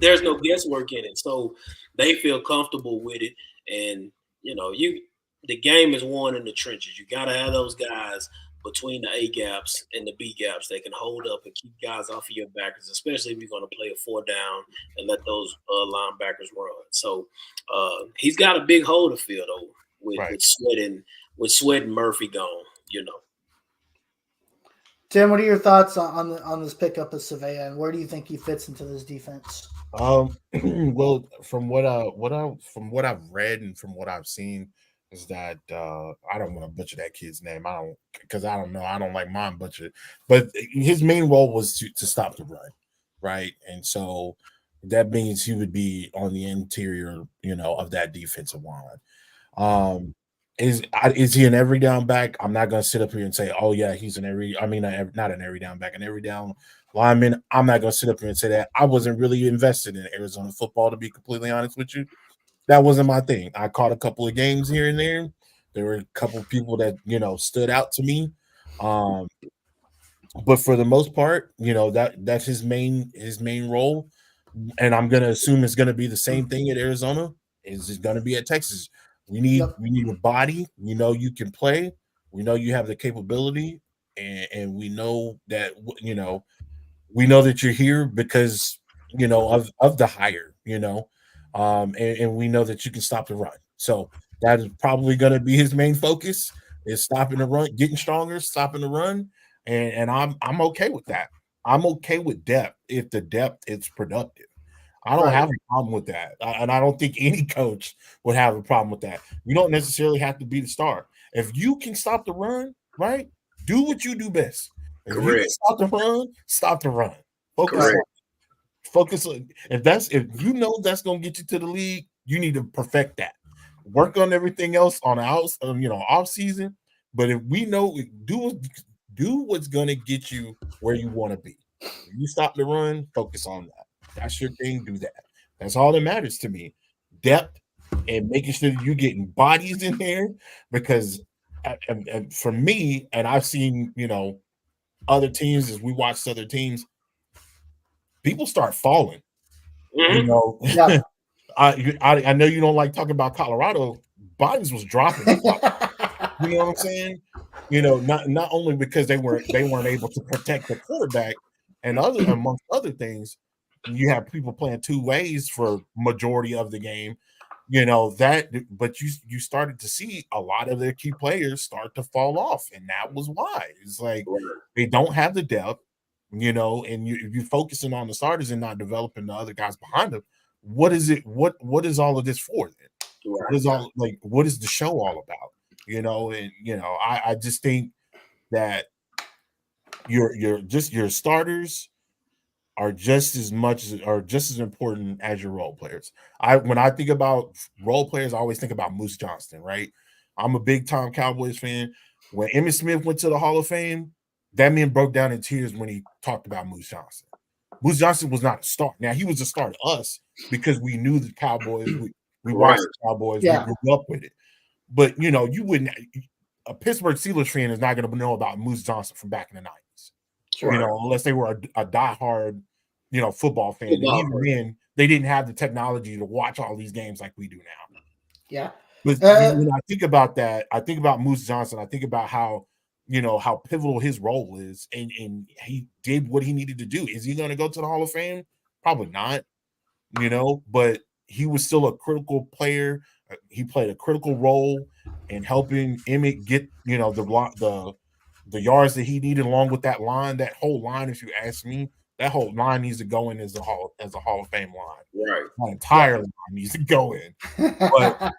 There's no guesswork in it. So they feel comfortable with it. And, the game is won in the trenches. You got to have those guys between the A gaps and the B gaps that can hold up and keep guys off of your backers, especially if you're going to play a 4 down and let those linebackers run. So he's got a big hole to fill, though, with Sweat and Murphy gone, Tim, what are your thoughts on this pickup of Savea, and where do you think he fits into this defense? Well, from what I've read and from what I've seen is that I don't want to butcher that kid's name. I don't know. I don't like mine butchered. But his main role was to stop the run, right? And so that means he would be on the interior, of that defensive line. Is he an every down back? I'm not going to sit up here and say, oh yeah, he's not an every down back, an every down lineman. I'm not going to sit up here and say that. I wasn't really invested in Arizona football, to be completely honest with you. That wasn't my thing. I caught a couple of games here and there. There were a couple of people that stood out to me, but for the most part, that's his main role. And I'm going to assume it's going to be the same thing at Arizona. It's going to be at Texas. We need a body. We know you can play. We know you have the capability, and we know that we know that you're here because of the hire. And we know that you can stop the run. So that is probably going to be his main focus: is stopping the run, getting stronger, stopping the run, and I'm okay with that. I'm okay with depth if the depth is productive. I don't have a problem with that. And I don't think any coach would have a problem with that. You don't necessarily have to be the star. If you can stop the run, right, do what you do best. If you can stop the run. Focus on if you know that's going to get you to the league, you need to perfect that. Work on everything else on the off season. But if we know, do what's going to get you where you want to be. If you stop the run, focus on that. That's your thing. Do that. That's all that matters to me. Depth and making sure that you're getting bodies in there, because and for me, and I've seen other teams, as we watched other teams, people start falling. Yeah. I know you don't like talking about Colorado. Bodies was dropping. You know what I'm saying? Not only because they weren't able to protect the quarterback and amongst other things. You have people playing two ways for majority of the game, but you started to see a lot of their key players start to fall off, and that was why. It's like they don't have the depth, and you're focusing on the starters and not developing the other guys behind them, what is it? What is all of this for then? Right. What is the show all about? You know, and I just think that your starters are just as important as your role players. When I think about role players, I always think about Moose Johnston, right? I'm a big time Cowboys fan. When Emmitt Smith went to the Hall of Fame, that man broke down in tears when he talked about Moose Johnston. Moose Johnston was not a star. Now he was a star to us because we knew the Cowboys. We watched the Cowboys. Yeah. We grew up with it. But you wouldn't. A Pittsburgh Steelers fan is not going to know about Moose Johnston from back in the 90s. Sure. Unless they were a diehard, football fan. And even then, they didn't have the technology to watch all these games like we do now. Yeah. But when I think about that, I think about Moose Johnston. I think about how pivotal his role is, and he did what he needed to do. Is he going to go to the Hall of Fame? Probably not. But he was still a critical player. He played a critical role in helping Emmitt get the yards that he needed, along with that line. That whole line, if you ask me, that whole line needs to go in as a Hall of Fame line. Right. The entire line needs to go in. But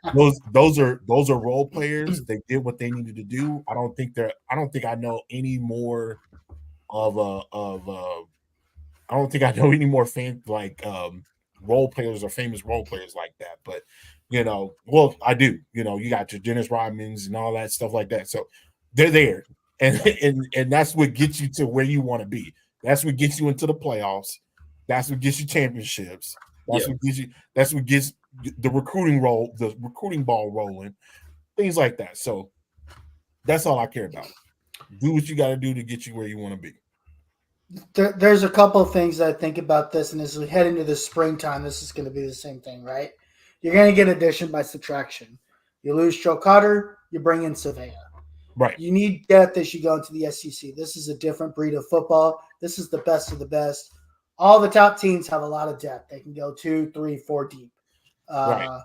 those are role players. They did what they needed to do. I don't think I know any more I don't think I know any more role players or famous role players like that. But well, I do. You got your Dennis Rodmans and all that stuff like that. So they're there, and that's what gets you to where you want to be. That's what gets you into the playoffs. That's what gets you championships. That's what gets the recruiting ball rolling, things like that. So that's all I care about. Do what you got to do to get you where you want to be. There's a couple of things that I think about this, and as we head into the springtime, this is going to be the same thing, right? You're going to get addition by subtraction. You lose Joe Cotter, you bring in Savea. Right. You need depth as you go into the SEC. This is a different breed of football. This is the best of the best. All the top teams have a lot of depth. They can go 2, 3, 4 deep. Right.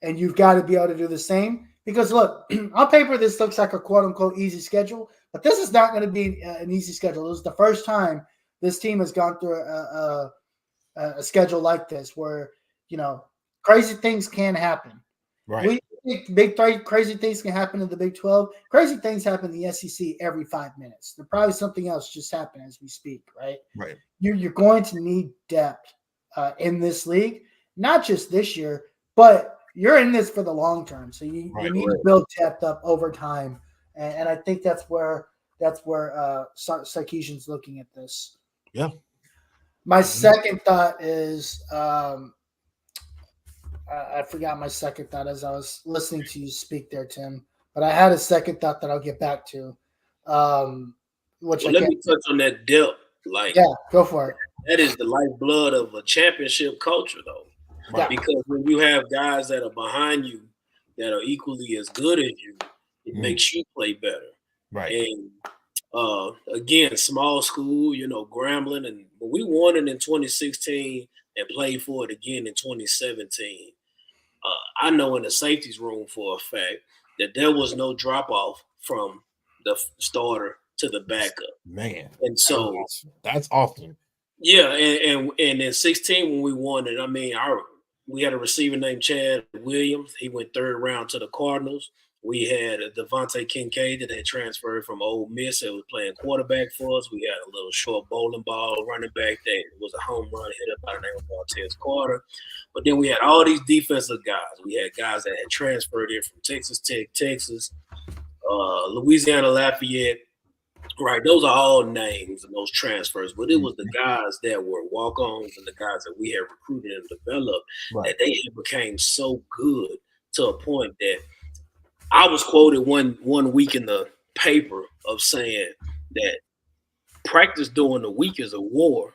And you've got to be able to do the same. Because, look, on paper, this looks like a quote-unquote easy schedule. But this is not going to be an easy schedule. This is the first time this team has gone through a schedule like this where, crazy things can happen. Right. Crazy things can happen in the Big 12. Crazy things happen in the SEC every 5 minutes. There's probably something else just happened as we speak, right? Right. You're going to need depth in this league, not just this year, but you're in this for the long term. So you need to build depth up over time. And I think that's where Sarkisian's looking at this. Yeah. My second thought is I forgot my second thought as I was listening to you speak there, Tim. But I had a second thought that I'll get back to. Let me touch on that depth. Go for it. That is the lifeblood of a championship culture, though. Yeah. Because when you have guys that are behind you that are equally as good as you, it makes you play better. Right. And again, small school, Grambling, and when we won it in 2016 and played for it again in 2017, I know in the safeties room for a fact that there was no drop off from the starter to the backup. Man. And so that's awesome. Yeah, and in 16 when we won it, we had a receiver named Chad Williams. He went third round to the Cardinals. We had Devontae Kincaid that had transferred from Ole Miss and was playing quarterback for us. We had a little short bowling ball running back that was a home run hit by the name of Martez Carter. But then we had all these defensive guys. We had guys that had transferred in from Texas Tech, Texas, Louisiana Lafayette. Right, those are all names and those transfers, but it was the guys that were walk-ons and the guys that we had recruited and developed that they became so good to a point that I was quoted one week in the paper of saying that practice during the week is a war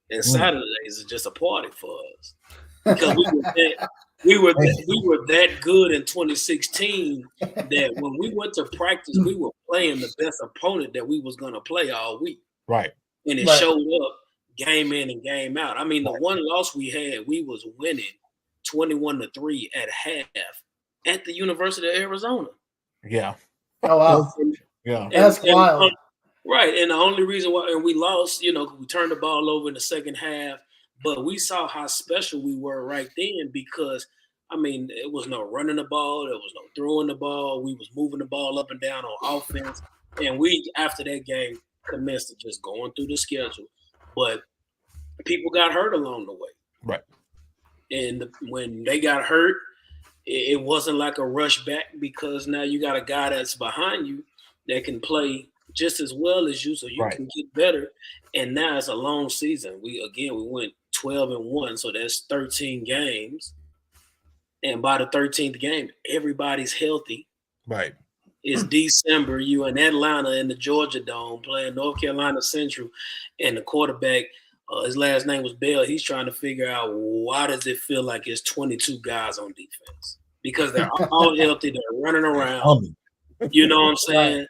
and Saturdays is just a party for us because we were that good in 2016 that when we went to practice, we were playing the best opponent that we was going to play all week. Right. And it showed up game in and game out. I mean, the one loss we had, we was winning 21-3 at half at the University of Arizona. Yeah. Oh, wow. Yeah. That's wild. Right. And the only reason why we lost, we turned the ball over in the second half. But we saw how special we were right then because, I mean, it was no running the ball. There was no throwing the ball. We was moving the ball up and down on offense. And we, after that game, commenced to just going through the schedule. But people got hurt along the way. Right. And when they got hurt, it wasn't like a rush back because now you got a guy that's behind you that can play just as well as you, so you can get better. And now it's a long season. We went 12-1, so that's 13 games. And by the 13th game, everybody's healthy. Right. It's December. You in Atlanta in the Georgia Dome playing North Carolina Central, and the quarterback, his last name was Bell. He's trying to figure out why does it feel like it's 22 guys on defense because they're all healthy. They're running around. You know what I'm saying? Right.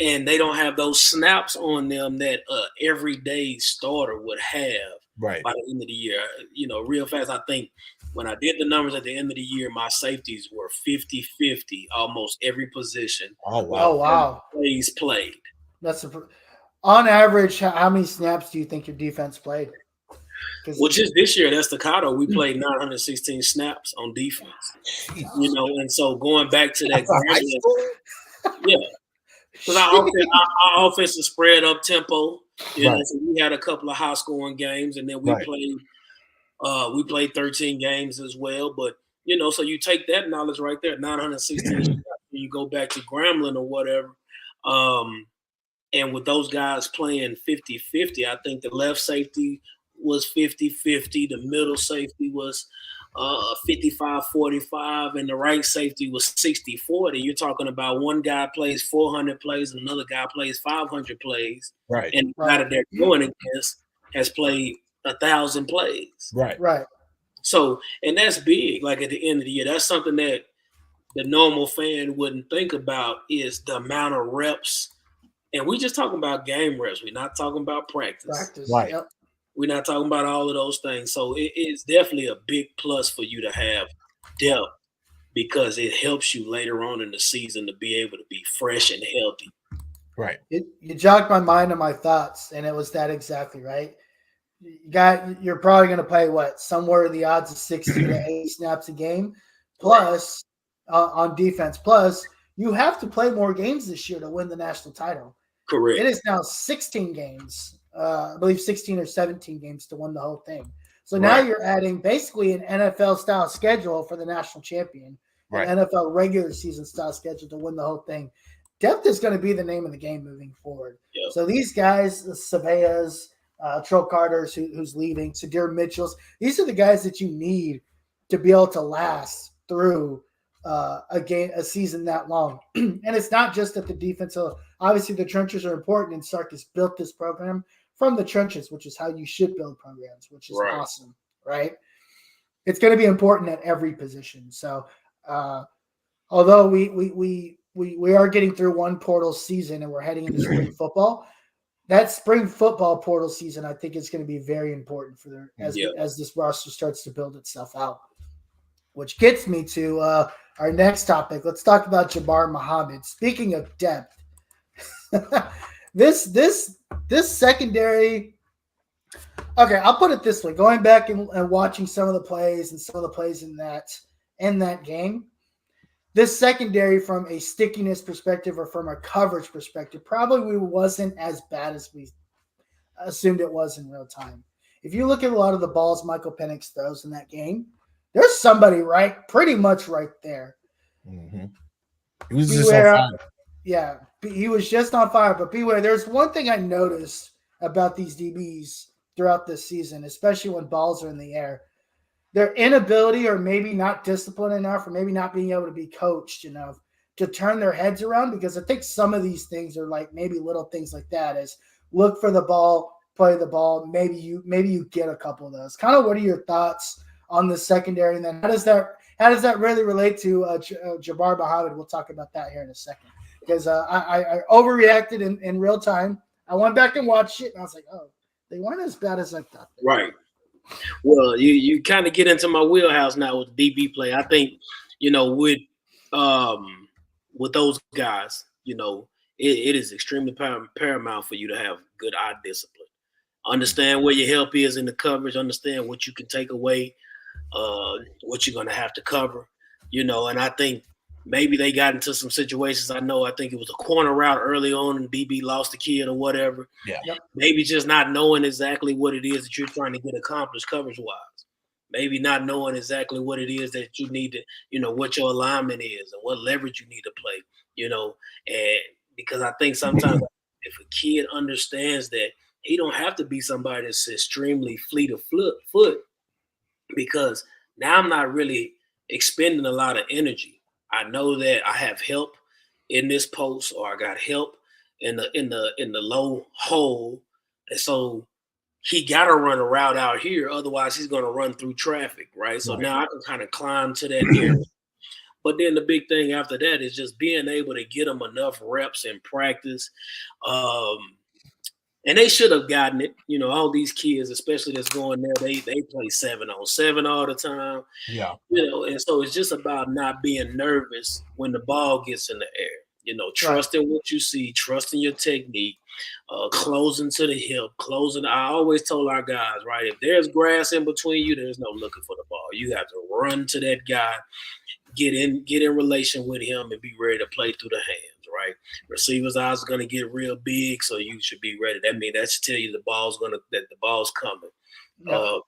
And they don't have those snaps on them that everyday starter would have by the end of the year. You know, real fast, I think when I did the numbers at the end of the year, my safeties were 50-50, almost every position. Oh, wow. Oh, wow. Plays played. That's on average, how many snaps do you think your defense played? Well, just this year, that's Staccato. We played 916 snaps on defense. You know, and so going back to that, yeah. Because our offense is spread up tempo. You know, so we had a couple of high scoring games, and then we played 13 games as well. But you know, so you take that knowledge right there, 916, you go back to Grambling or whatever. And with those guys playing 50-50, I think the left safety was 50-50, the middle safety was 55-45, and the right safety was 60-40. You're talking about one guy plays 400 plays and another guy plays 500 plays. Right. And the guy that they're going against has played 1,000 plays. Right. So, and that's big. Like at the end of the year, that's something that the normal fan wouldn't think about is the amount of reps. And we're just talking about game reps. We're not talking about practice. Right. Yep. We're not talking about all of those things. So it's definitely a big plus for you to have depth because it helps you later on in the season to be able to be fresh and healthy. Right. You jogged my mind and my thoughts, and it was that exactly, right? You're probably going to play, somewhere in the odds of 60 to 80 snaps a game, plus on defense. Plus, you have to play more games this year to win the national title. Correct. It is now 16 games. I believe 16 or 17 games to win the whole thing. So now you're adding basically an NFL-style schedule for the national champion, an NFL regular season style schedule to win the whole thing. Depth is going to be the name of the game moving forward. Yep. So these guys, the Saveas, Trill Carter's who's leaving, Sadir Mitchell's, these are the guys that you need to be able to last through a season that long. And it's not just that the defense, obviously the trenches are important, and Sark has built this program from the trenches, which is how you should build programs, which is awesome, right? It's going to be important at every position. So although we are getting through one portal season and we're heading into spring football, that spring football portal season, I think, is going to be very important for as this roster starts to build itself out. Which gets me to our next topic. Let's talk about Jabbar Muhammad. Speaking of depth, this secondary. Okay, I'll put it this way: going back and watching some of the plays in that game, this secondary, from a stickiness perspective or from a coverage perspective, probably wasn't as bad as we assumed it was in real time. If you look at a lot of the balls Michael Penix throws in that game, there's somebody pretty much right there. Mm-hmm. He was just on fire. Yeah, he was just on fire. But beware, there's one thing I noticed about these DBs throughout this season, especially when balls are in the air. Their inability, or maybe not disciplined enough, or maybe not being able to be coached enough to turn their heads around, because I think some of these things are like maybe little things like that, is look for the ball, play the ball. Maybe you get a couple of those. Kind of, what are your thoughts on the secondary, and then how does that really relate to Jabbar Muhammad? We'll talk about that here in a second, because I overreacted in real time. I went back and watched it, and I was like, oh, they weren't as bad as I thought. Right. Well, you kind of get into my wheelhouse now with DB play. I think, with those guys, it is extremely paramount for you to have good eye discipline. Understand where your help is in the coverage. Understand what you can take away, what you're going to have to cover, and I think maybe they got into some situations. I think it was a corner route early on and DB lost the kid or whatever. Yeah. Yep. Maybe just not knowing exactly what it is that you're trying to get accomplished coverage-wise. Maybe not knowing exactly what it is that you need to, what your alignment is and what leverage you need to play, and because I think sometimes if a kid understands that he don't have to be somebody that's extremely fleet of foot, because now I'm not really expending a lot of energy. I know that I have help in this post, or I got help in the low hole, and so he got to run a route out here. Otherwise, he's going to run through traffic, right? So now I can kind of climb to that area. But then the big thing after that is just being able to get them enough reps in practice. And they should have gotten it. All these kids, especially that's going there, they play 7-on-7 all the time. Yeah. And so it's just about not being nervous when the ball gets in the air. Trusting what you see, trusting your technique, closing to the hip, closing. I always told our guys, right, if there's grass in between you, there's no looking for the ball. You have to run to that guy, get in relation with him, and be ready to play through the hands, right? Receiver's eyes are going to get real big, so you should be ready. That should tell you that the ball's coming. Yep.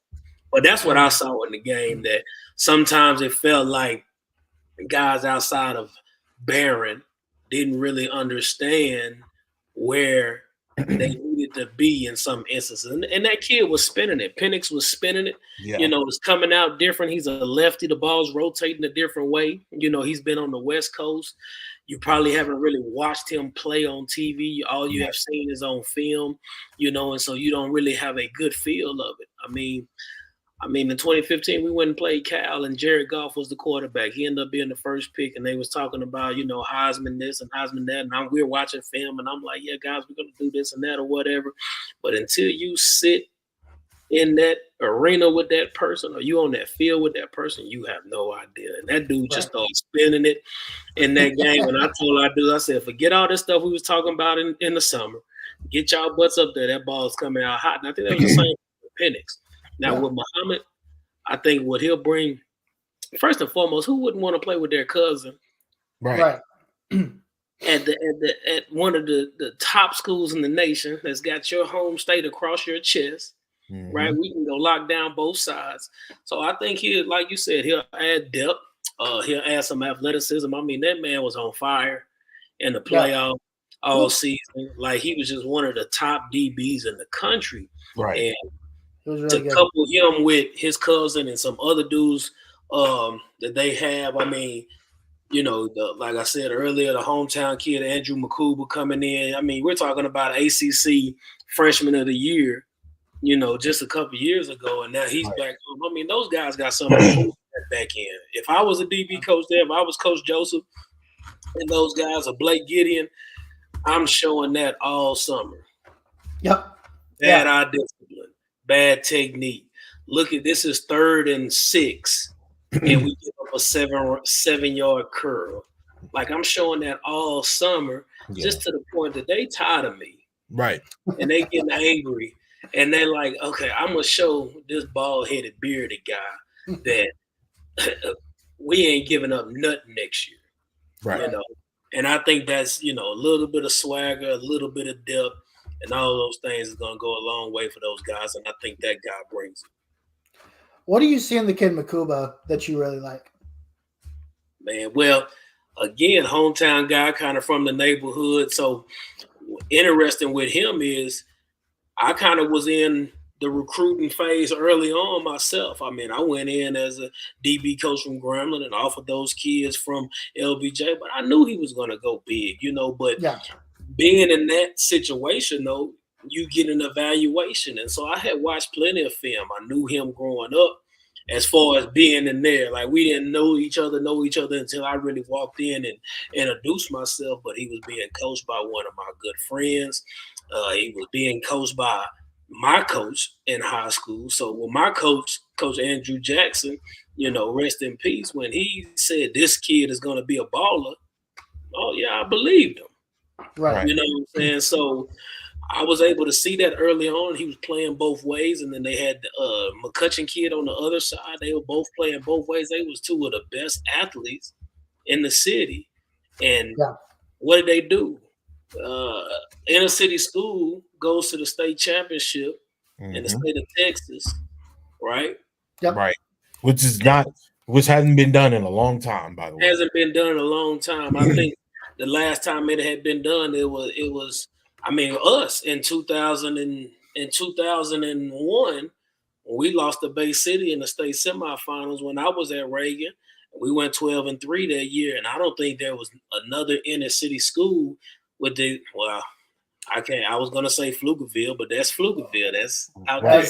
But that's what I saw in the game, that sometimes it felt like guys outside of Barron didn't really understand where they needed to be in some instances. And that kid was spinning it. Penix was spinning it. Yeah. It's coming out different. He's a lefty. The ball's rotating a different way. He's been on the West Coast. You probably haven't really watched him play on TV. All you have seen is on film, and so you don't really have a good feel of it. I mean, in 2015, we went and played Cal, and Jared Goff was the quarterback. He ended up being the first pick, and they was talking about, Heisman this and Heisman that. And we're watching film, and I'm like, yeah, guys, we're going to do this and that or whatever. But until you sit in that arena with that person, or you on that field with that person, you have no idea. And that dude just started spinning it in that game. And I told our dude, I said, forget all this stuff we was talking about in the summer. Get y'all butts up there. That ball's coming out hot. And I think that was the same with Penix. Now, with Muhammad, I think what he'll bring, first and foremost, who wouldn't want to play with their cousin? Right. At one of the top schools in the nation that's got your home state across your chest, right? We can go lock down both sides. So I think like you said, he'll add depth. He'll add some athleticism. I mean, that man was on fire in the playoff all season. Like, he was just one of the top DBs in the country. Right. And Really to couple him with his cousin and some other dudes that they have, I mean, like I said earlier, the hometown kid, Andrew McCouba, coming in. I mean, we're talking about ACC Freshman of the Year, just a couple years ago, and now he's back home. I mean, those guys got something to put back in. If I was a DB coach there, if I was Coach Joseph and those guys, or Blake Gideon, I'm showing that all summer. Yep. Bad eye discipline. Bad technique. Look at this is 3rd and 6, and we give up a 7-yard curl. Like, I'm showing that all summer, just to the point that they tired of me. Right. And they getting angry. And they're like, okay, I'm gonna show this bald-headed, bearded guy that we ain't giving up nothing next year. Right. And I think that's, a little bit of swagger, a little bit of depth. And all those things is going to go a long way for those guys, and I think that guy brings it. What do you see in the kid McCouba that you really like? Man, well, again, hometown guy, kind of from the neighborhood. So interesting with him is I kind of was in the recruiting phase early on myself. I mean, I went in as a DB coach from Grambling and offered those kids from LBJ, but I knew he was going to go big, but being in that situation, though, you get an evaluation. And so I had watched plenty of film. I knew him growing up as far as being in there. Like, we didn't know each other until I really walked in and introduced myself. But he was being coached by one of my good friends. He was being coached by my coach in high school. So with my coach, Coach Andrew Jackson, rest in peace, when he said this kid is going to be a baller, oh, yeah, I believed him. Right. You know what I'm saying? So I was able to see that early on. He was playing both ways, and then they had McCutcheon kid on the other side. They were both playing both ways. They was two of the best athletes in the city. And what did they do? Inner city school goes to the state championship in the state of Texas, right? Yep. Right. Which hasn't been done in a long time, by the way. Hasn't been done in a long time. I think the last time it had been done, it was us in 2001 when we lost to Bay City in the state semifinals when I was at Reagan. We went 12-3 that year, and I don't think there was another inner city school with I was gonna say Pflugerville, but that's Pflugerville. That's out there.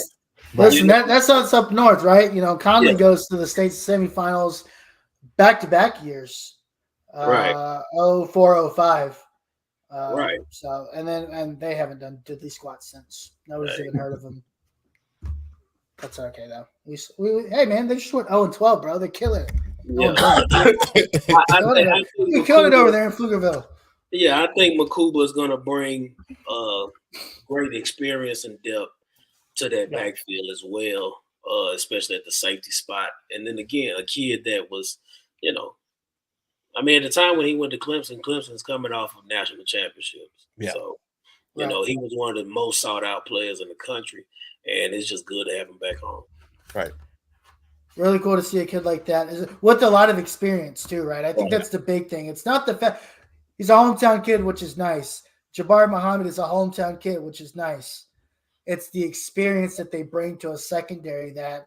Listen, that's up north, right? You know, Conley goes to the state semifinals back-to-back years. Right. 04, 05. Right. So and they haven't done diddly squat since. Nobody's even heard of them. That's okay though. We hey man, they just went 0-12, bro. They're killing it. Yeah. We killed it over there in Pflugerville. Yeah, I think Makuba is going to bring great experience and depth to that backfield as well, especially at the safety spot. And then again, a kid that was, at the time when he went to Clemson, Clemson's coming off of national championships. Yeah. So, he was one of the most sought out players in the country, and it's just good to have him back home. Right. Really cool to see a kid like that with a lot of experience too, right? I think that's the big thing. It's not the fact he's a hometown kid, which is nice. Jabbar Muhammad is a hometown kid, which is nice. It's the experience that they bring to a secondary that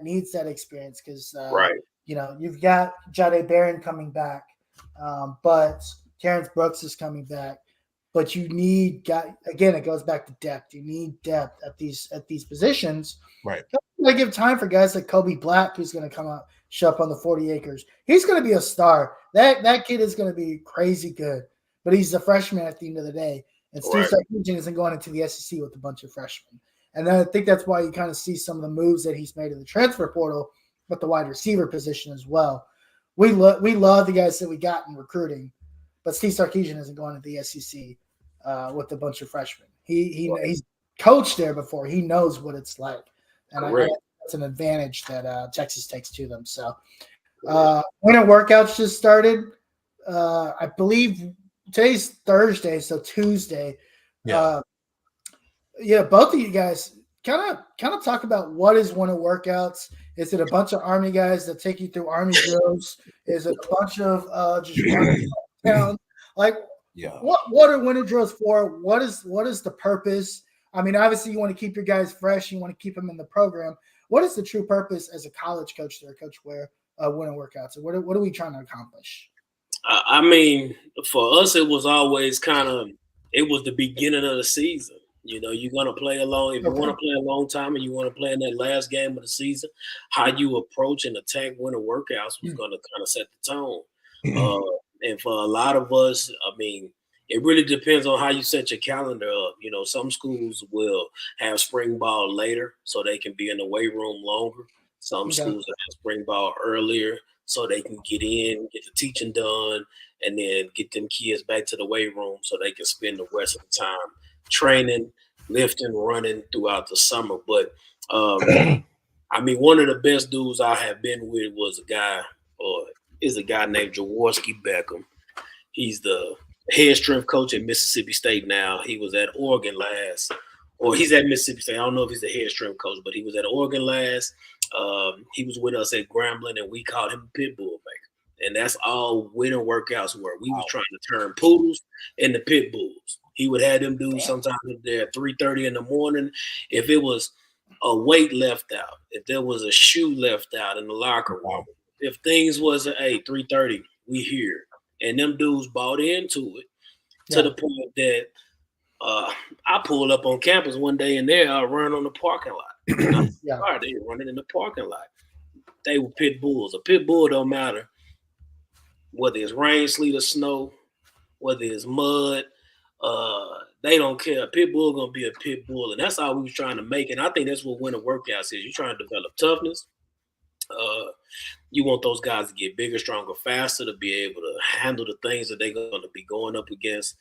needs that experience because, you've got Jade Barron coming back, but Terrence Brooks is coming back. But you need again, it goes back to depth. You need depth at these positions. Right. I give time for guys like Kobe Black, who's going to come out, show up on the 40 acres. He's going to be a star. That kid is going to be crazy good. But he's a freshman at the end of the day. And Steve Sarkisian isn't going into the SEC with a bunch of freshmen. And I think that's why you kind of see some of the moves that he's made in the transfer portal, but the wide receiver position as well. We love the guys that we got in recruiting, but Steve Sarkisian isn't going to the SEC with a bunch of freshmen. He's coached there before. He knows what it's like. And I think that's an advantage that Texas takes to them. So winter workouts just started. I believe today's Thursday, so Tuesday. Both of you guys kind of talk about what is winter workouts. Is it a bunch of Army guys that take you through Army drills? Is it a bunch of just running around? Like, what are winter drills for? What is the purpose? I mean, obviously you want to keep your guys fresh. You want to keep them in the program. What is the true purpose as a college coach there, Coach Ware, winter workouts? What are we trying to accomplish? For us, it was always it was the beginning of the season. You're going to play along. If you want to play a long time and you want to play in that last game of the season, how you approach and attack winter workouts was going to kind of set the tone. And for a lot of us, it really depends on how you set your calendar up. Some schools will have spring ball later so they can be in the weight room longer. Some schools have spring ball earlier so they can get in, get the teaching done, and then get them kids back to the weight room so they can spend the rest of the time training, lifting, running throughout the summer. But, one of the best dudes I have been with is a guy named Jaworski Beckham. He's the head strength coach at Mississippi State now. He was at Oregon last, or he's at Mississippi State. I don't know if he's the head strength coach, but he was at Oregon last. He was with us at Grambling, and we called him Pit Bull Maker. And that's all winter workouts were. We was trying to turn poodles into pit bulls. He would have them do sometimes there at 3:30 in the morning. If it was a weight left out, if there was a shoe left out in the locker room, if things was 3:30, we here. And them dudes bought into it to the point that I pulled up on campus one day and there I run on the parking lot. They were running in the parking lot. They were pit bulls. A pit bull don't matter whether it's rain, sleet, or snow, whether it's mud. They don't care. A pit bull gonna be a pit bull, and that's all we was trying to make. And I think that's what winter workouts is. You're trying to develop toughness. You want those guys to get bigger, stronger, faster, to be able to handle the things that they're going to be going up against.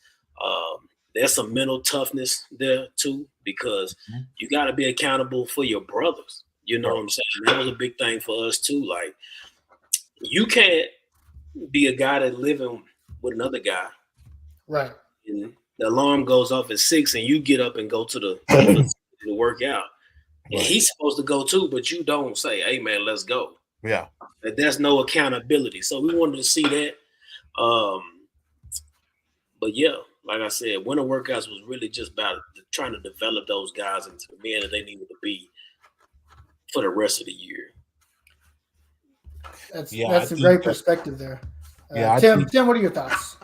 there's some mental toughness there too, because you got to be accountable for your brothers. You know what I'm saying? That was a big thing for us too. Like, you can't be a guy that living with another guy. Right. And the alarm goes off at 6 and you get up and go to the facility to work out. And he's supposed to go too, but you don't say, hey man, let's go. Yeah. Like, there's no accountability. So we wanted to see that. But yeah, like I said, winter workouts was really just about trying to develop those guys into the men that they needed to be for the rest of the year. That's a great perspective there. Tim, what are your thoughts?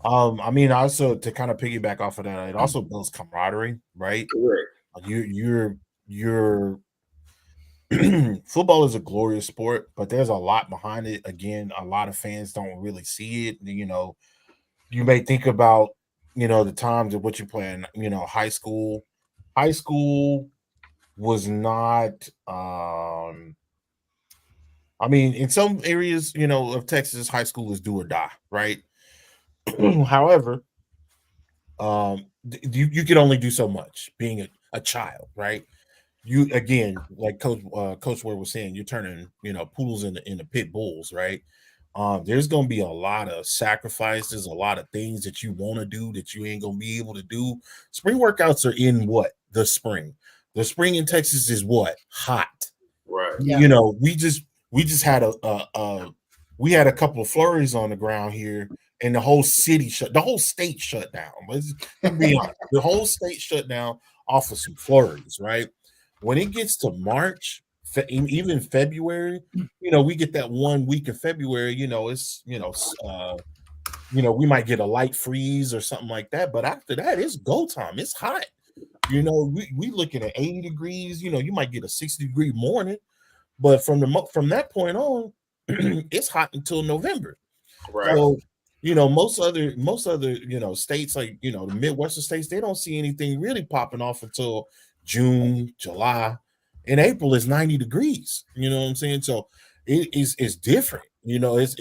I mean, also to kind of piggyback off of that, it also builds camaraderie, right? Correct. You're football is a glorious sport, but there's a lot behind it. Again, a lot of fans don't really see it. You know, you may think about, you know, the times of what you play in, you know, high school. High school was not I mean, in some areas, you know, of Texas, high school is do or die, right? However, you can only do so much being a child, right? You, again, like Coach Ware was saying, you're turning, you know, poodles into pit bulls, right? There's gonna be a lot of sacrifices, a lot of things that you want to do that you ain't gonna be able to do. Spring workouts are in what? The spring. The spring in Texas is what? Hot. Right. Yeah. You know, we just had we had a couple of flurries on the ground here, and the whole state shut down. Let's be honest. The whole state shut down off of some flurries, right? When it gets to March, even February, you know, we get that 1 week of February, you know, it's, you know, we might get a light freeze or something like that. But after that, it's go time. It's hot. You know, we looking at 80 degrees, you know, you might get a 60-degree morning. But from that point on, it's hot until November. Right. So, you know, most other, you know, states, like, you know, the Midwestern states, they don't see anything really popping off until June, July. In April is 90 degrees. You know what I'm saying? So it's different. You know, it's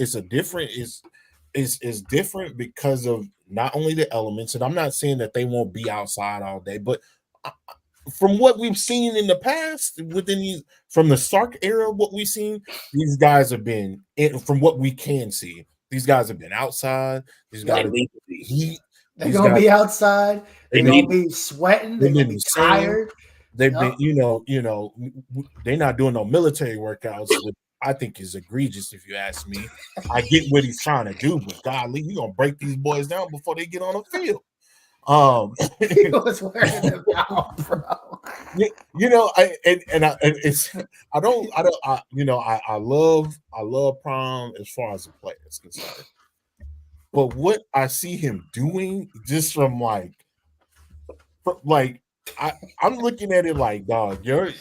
different because of not only the elements, and I'm not saying that they won't be outside all day, but from what we've seen in the past, from the Sark era, what we've seen, these guys have been, from what we can see, these guys have been outside. These guys have been heat. They're gonna be outside. They're gonna be sweating. They're gonna be tired. They've been, you know, they're not doing no military workouts, which I think is egregious, if you ask me. I get what he's trying to do, but golly, you're gonna break these boys down before they get on the field. He was wearing them out, bro. You know, I love Prom as far as the player is concerned. But what I see him doing, just from I'm looking at it like, dog, you're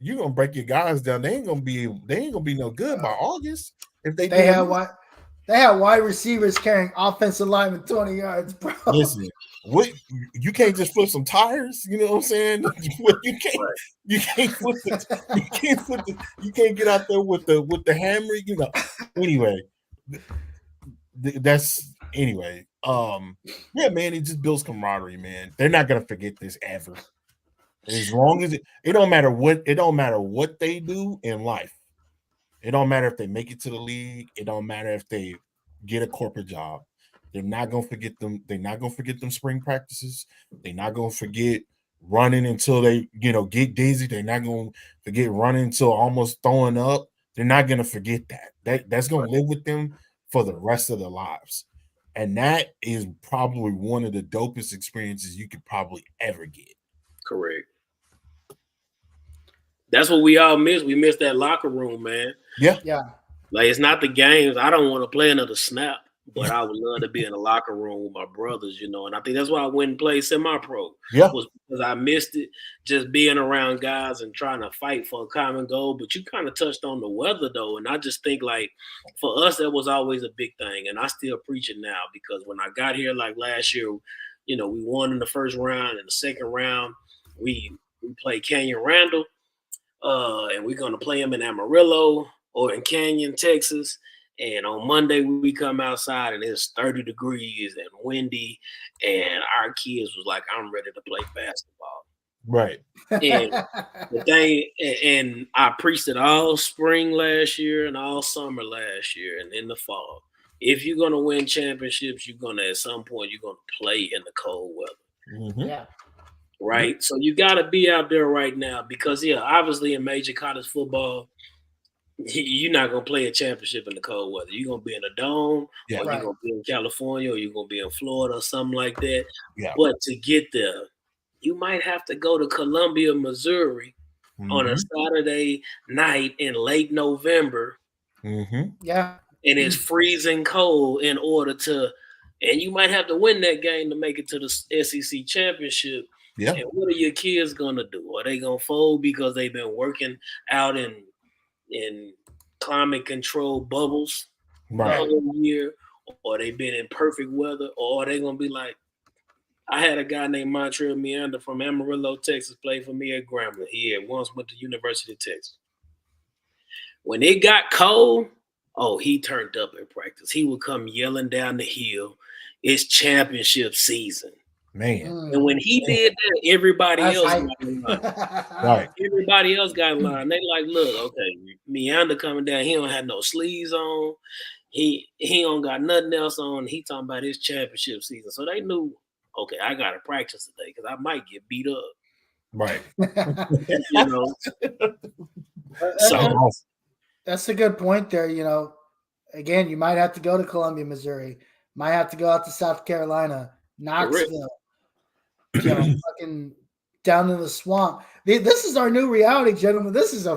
gonna break your guys down. They ain't gonna be no good by August if they have wide receivers carrying offensive linemen 20 yards, bro. Listen, you can't just flip some tires, you know what I'm saying? You can't get out there with the hammer, you know. Anyway, yeah, man, it just builds camaraderie, man. They're not gonna forget this ever. As long as it don't matter what they do in life. It don't matter if they make it to the league. It don't matter if they get a corporate job. They're not gonna forget them. They're not gonna forget them spring practices. They're not gonna forget running until they, you know, get dizzy. They're not gonna forget running until almost throwing up. They're not gonna forget that. That's gonna live with them for the rest of their lives. And that is probably one of the dopest experiences you could probably ever get. Correct. That's what we all miss. We miss that locker room, man. Yeah. Like, it's not the games. I don't want to play another snap, but I would love to be in the locker room with my brothers, you know. And I think that's why I went and played semi-pro. Yeah. Was because I missed it, just being around guys and trying to fight for a common goal. But you kind of touched on the weather, though. And I just think, like, for us, that was always a big thing. And I still preach it now, because when I got here, like last year, you know, we won in the first round. In the second round, we played Canyon Randall. And we're going to play him in Amarillo or in Canyon, Texas. And on Monday, we come outside and it's 30 degrees and windy. And our kids was like, I'm ready to play basketball. Right. And the thing, and I preached it all spring last year and all summer last year and in the fall. If you're going to win championships, you're going to, at some point, you're going to play in the cold weather. Mm-hmm. Yeah. Right. So you got to be out there right now because, obviously in major college football, you're not going to play a championship in the cold weather. You're going to be in a dome, or you're going to be in California, or you're going to be in Florida or something like that. Yeah. But to get there, you might have to go to Columbia, Missouri on a Saturday night in late November. Yeah. And it's freezing cold in order to, and you might have to win that game to make it to the SEC championship. Yeah. And what are your kids going to do? Are they going to fold because they've been working out in climate control bubbles the whole year, or they've been in perfect weather, or are they going to be like, I had a guy named Montreal Meander from Amarillo, Texas, play for me at Grambling. He had once went to University of Texas. When it got cold, he turned up in practice. He would come yelling down the hill. It's championship season. Man. And when he did that, everybody else got in line. Right. Everybody else got in line. They like, look, okay, Meander coming down. He don't have no sleeves on. He don't got nothing else on. He talking about his championship season. So they knew, okay, I got to practice today because I might get beat up. Right. So that's a good point there. Again, you might have to go to Columbia, Missouri. Might have to go out to South Carolina, Knoxville, fucking down in the swamp. This is our new reality, gentlemen. This is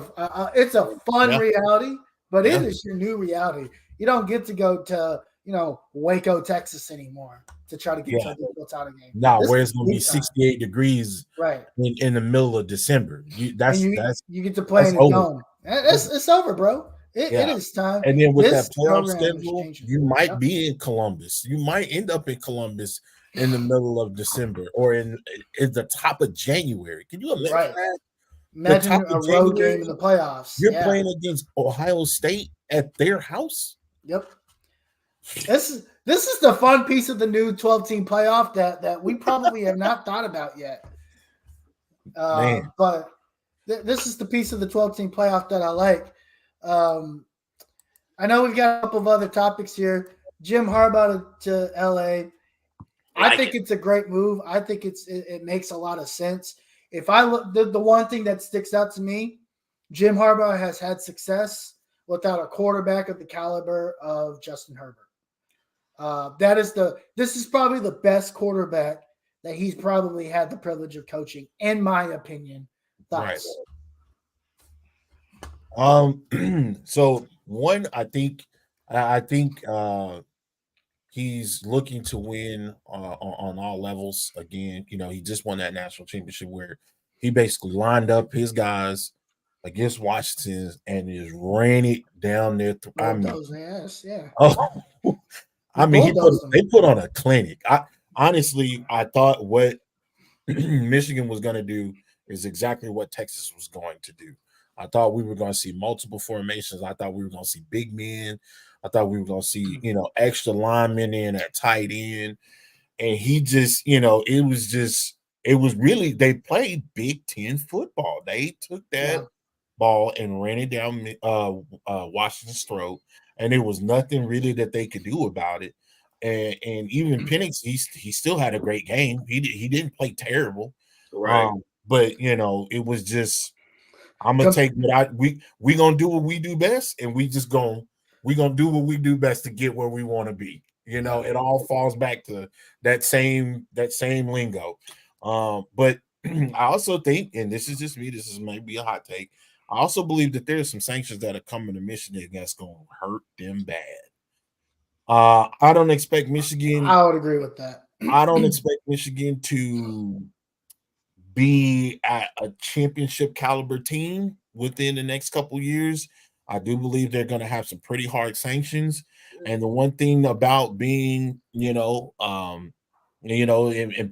it's a fun reality, but it is your new reality. You don't get to go to Waco, Texas anymore to try to get to a difficult title game. Now, where it's going to be 68 degrees in the middle of December. You get to play in the dome. It's over, bro. It is time. And then with that playoff schedule, you might be in Columbus. You might end up in Columbus in the middle of December or in the top of January. Can you imagine that? Imagine a road game in the playoffs. You're playing against Ohio State at their house. Yep. This is the fun piece of the new 12-team playoff that we probably have not thought about yet. But this is the piece of the 12-team playoff that I like. I know we've got a couple of other topics here. Jim Harbaugh to LA. I think it's a great move. I think it makes a lot of sense. If I look, the one thing that sticks out to me, Jim Harbaugh has had success without a quarterback of the caliber of Justin Herbert. This is probably the best quarterback that he's probably had the privilege of coaching, in my opinion. Thoughts? Right. So one, I think he's looking to win on all levels. Again, he just won that national championship where he basically lined up his guys against Washington and just ran it down there. I mean, they put on a clinic. I thought what Michigan was going to do is exactly what Texas was going to do. I thought we were going to see multiple formations. I thought we were going to see big men. I thought we were going to see, extra linemen in at tight end. And he just, it was really, they played Big Ten football. They took that ball and ran it down Washington's throat. And there was nothing really that they could do about it. And even Penix, he still had a great game. He didn't play terrible. Right. But, it was just, I'm gonna take what we gonna do what we do best, and we gonna do what we do best to get where we want to be. It all falls back to that same lingo. But I also think, and this is just me, this is maybe a hot take. I also believe that there's some sanctions that are coming to Michigan that's gonna hurt them bad. I don't expect Michigan. I would agree with that. I don't expect Michigan to be at a championship caliber team within the next couple of years. I do believe they're going to have some pretty hard sanctions. And the one thing about being, and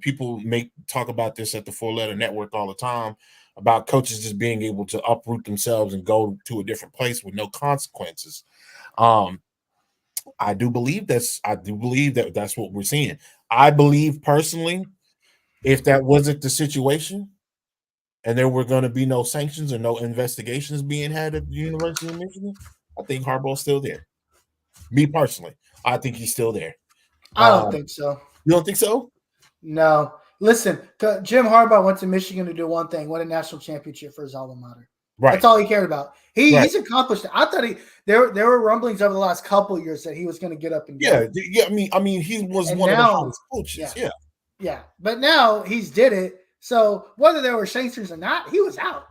people talk about this at the 4-Letter Network all the time about coaches just being able to uproot themselves and go to a different place with no consequences. I do believe that's what we're seeing. I believe personally, if that wasn't the situation, and there were going to be no sanctions or no investigations being had at the University of Michigan, I think Harbaugh's still there. Me personally, I think he's still there. I don't think so. You don't think so? No. Listen, Jim Harbaugh went to Michigan to do one thing: win a national championship for his alma mater. Right. That's all he cared about. He's accomplished it. I thought there were rumblings over the last couple of years that he was going to get up and go. Yeah. I mean, he was one of the hottest coaches. Yeah. But now he's did it. So whether there were sanctions or not, he was out.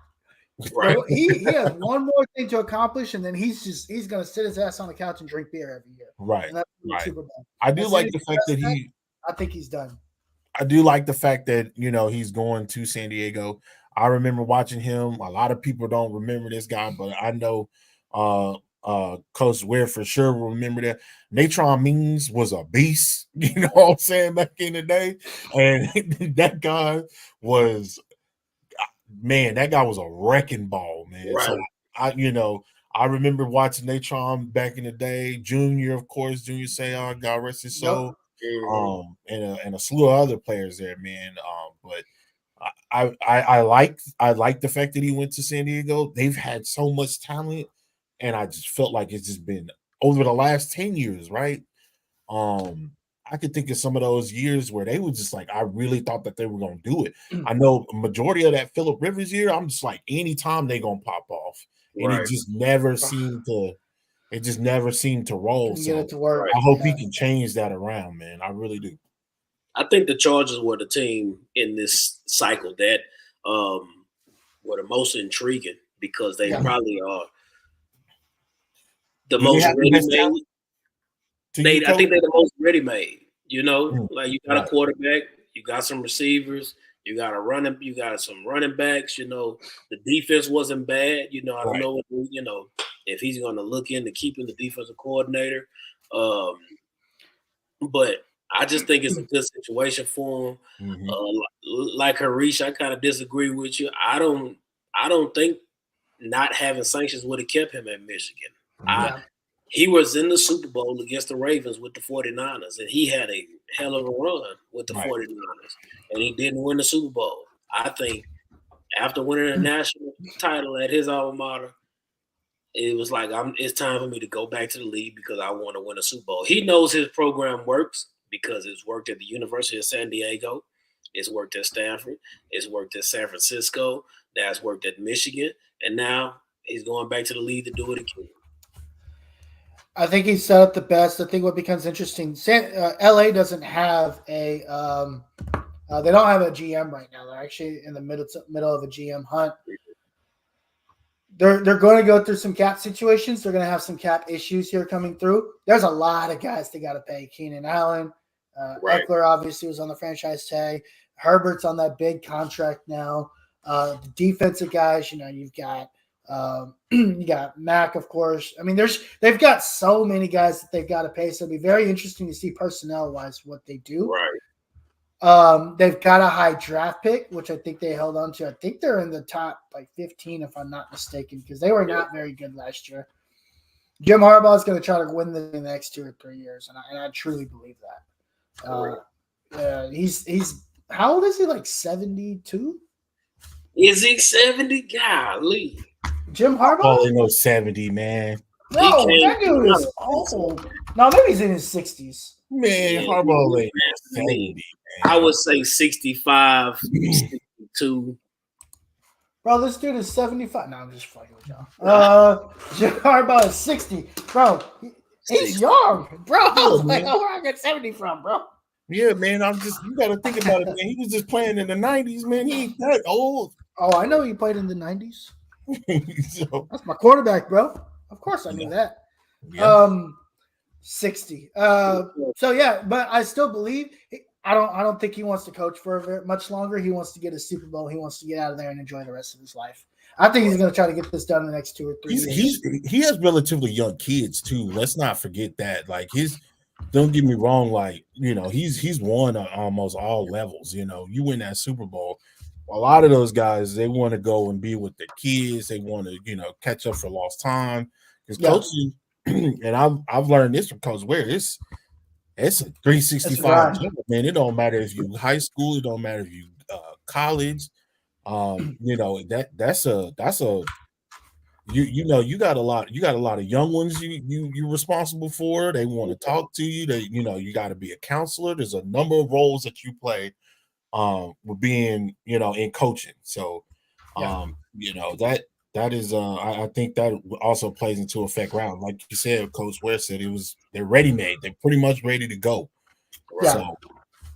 Right. So he has one more thing to accomplish, and then he's going to sit his ass on the couch and drink beer every year. Right. I do like the fact that I think he's done. I do like the fact that he's going to San Diego. I remember watching him. A lot of people don't remember this guy, but I know Coach Ware for sure will remember that. Natron Means was a beast, you know what I'm saying, back in the day. And that guy was a wrecking ball, man. Right. So I remember watching Natron back in the day. Junior, of course, Junior Seau, God rest his soul. And a slew of other players there, man. But I like the fact that he went to San Diego. They've had so much talent, and I just felt like it's just been over the last 10 years, right? I could think of some of those years where they were just like, I really thought that they were gonna do it. I know a majority of that Phillip Rivers year, I'm just like, anytime they gonna pop off, and it just never seemed to. It just never seemed to roll. So get it to work. I hope he can change that around, man. I really do. I think the Chargers were the team in this cycle that were the most intriguing because they probably are the most ready-made. I think they're the most ready-made. Like you got a quarterback, you got some receivers, you got some running backs. The defense wasn't bad. I don't know what if he's going to look into keeping the defensive coordinator. But I just think it's a good situation for him. Like Harish, I kind of disagree with you. I don't think not having sanctions would have kept him at Michigan. He was in the Super Bowl against the Ravens with the 49ers, and he had a hell of a run with the 49ers, and he didn't win the Super Bowl. I think after winning a national title at his alma mater, it was like, it's time for me to go back to the league because I want to win a Super Bowl. He knows his program works because it's worked at the University of San Diego. It's worked at Stanford. It's worked at San Francisco. Now it's worked at Michigan. And now he's going back to the league to do it again. I think he's set up the best. I think what becomes interesting, LA doesn't have they don't have a GM right now. They're actually in the middle of a GM hunt. They're going to go through some cap situations. They're going to have some cap issues here coming through. There's a lot of guys they got to pay. Keenan Allen, Eckler obviously was on the franchise tag. Herbert's on that big contract now. The defensive guys, you've got you got Mac, of course. I mean, they've got so many guys that they've got to pay. So it'll be very interesting to see personnel wise what they do. Right. They've got a high draft pick, which I think they held on to. I think they're in the top 15, if I'm not mistaken, because they were not very good last year. Jim Harbaugh is going to try to win them in the next 2 or 3 years, and I truly believe that. He's how old is he? Like 72? Is he 70? Golly. Jim Harbaugh? Oh, no 70, man. No, that dude is old. No, maybe he's in his 60s. Man, Harbaugh ain't 70, man. I would say 65, 62. Bro, this dude is 75. No, I'm just fucking with y'all. Jim Harbaugh is 60. Bro, he's young. Bro, I was like, where I get 70 from, bro? Yeah, man, you got to think about it, man. He was just playing in the 90s, man. He ain't that old. Oh, I know he played in the 90s. So, that's my quarterback, bro. Of course I knew that. Yeah. 60. So yeah, but I still believe I don't think he wants to coach for much longer. He wants to get a Super Bowl. He wants to get out of there and enjoy the rest of his life. I think he's going to try to get this done in the next 2 or 3 years. He has relatively young kids too. Let's not forget that. Like don't get me wrong. Like he's won at almost all levels. You win that Super Bowl. A lot of those guys, they want to go and be with their kids. They want to catch up for lost time because and I've learned this from Coach Ware. It's a 365 job, man. It don't matter if you high school, it don't matter if you college. That's a you got a lot of young ones you're responsible for. They want to talk to you. You got to be a counselor. There's a number of roles that you play with being in coaching. So that is I think that also plays into effect round. Like you said, Coach Ware said they're ready made. They're pretty much ready to go. Yeah. So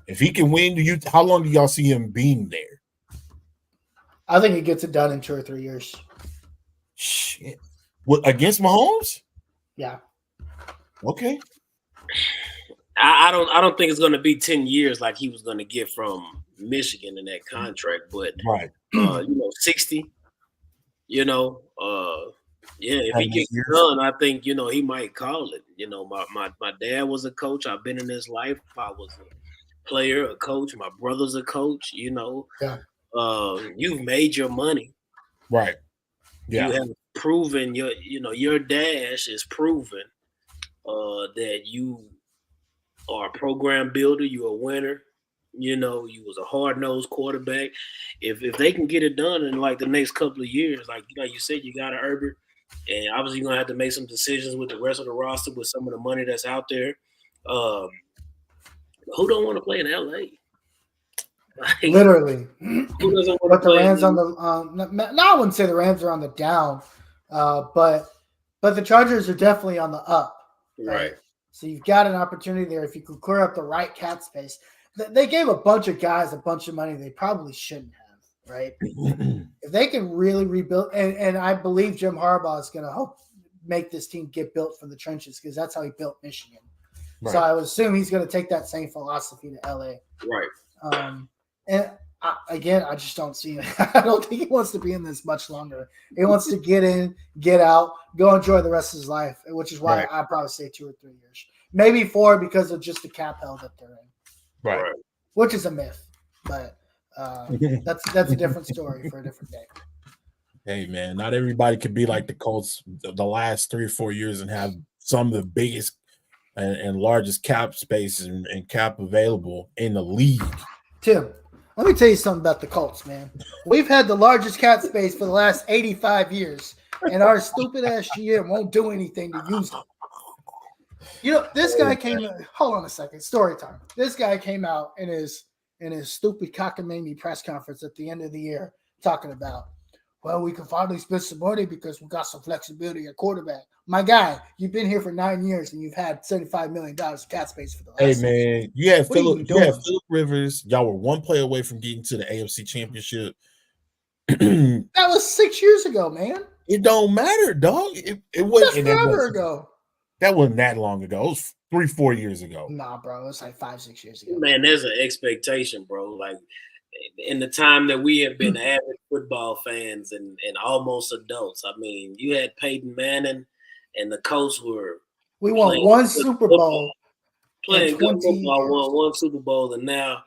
if he can win, how long do y'all see him being there? I think he gets it done in 2 or 3 years. Shit. What, against Mahomes? Yeah. Okay. I don't think it's going to be 10 years like he was going to get from Michigan in that contract, but right. 60. If he gets done, I think he might call it. My dad was a coach. I've been in his life. I was a player, a coach. My brother's a coach. Yeah. You've made your money. Right. Yeah. You have proven your dash is proven that you are a program builder. You're a winner. You was a hard-nosed quarterback. If they can get it done in like the next couple of years, like you said, you got Herbert, and obviously you're gonna have to make some decisions with the rest of the roster with some of the money that's out there. Who don't want to play in LA? Like, literally. Who doesn't want to play? The Rams on the no, I wouldn't say the Rams are on the down, but the Chargers are definitely on the up. Right. So you've got an opportunity there if you could clear up the right cap space. They gave a bunch of guys a bunch of money they probably shouldn't have, right? If they can really rebuild, and I believe Jim Harbaugh is going to help make this team get built from the trenches because that's how he built Michigan. Right. So I would assume he's going to take that same philosophy to LA. Right. And I just don't see it. I don't think he wants to be in this much longer. He wants to get in, get out, go enjoy the rest of his life, which is why I'd probably say 2 or 3 years. Maybe 4 because of just the cap hell that they're in. Right. Which is a myth, but that's a different story for a different day. Hey man, not everybody could be like the Colts the last 3 or 4 years and have some of the biggest and largest cap spaces and cap available in the league. Tim, let me tell you something about the Colts, man. We've had the largest cap space for the last 85 years, and our stupid ass GM won't do anything to use it. This guy came. Hold on a second. Story time. This guy came out in his stupid cockamamie press conference at the end of the year talking about, well, we can finally spend some money because we got some flexibility at quarterback. My guy, you've been here for 9 years and you've had $75 million of cap space for the last. Hey man, you had Phillip Rivers. Y'all were one play away from getting to the AFC Championship. That was 6 years ago, man. It don't matter, dog. It wasn't forever ago. That wasn't that long ago. It was 3-4 years ago. Nah, bro. It was like 5-6 years ago. Man, there's an expectation, bro. Like in the time that we have been avid football fans and almost adults. I mean, you had Peyton Manning and the Colts were we won one Super Bowl. Playing good football, one Super Bowl, and now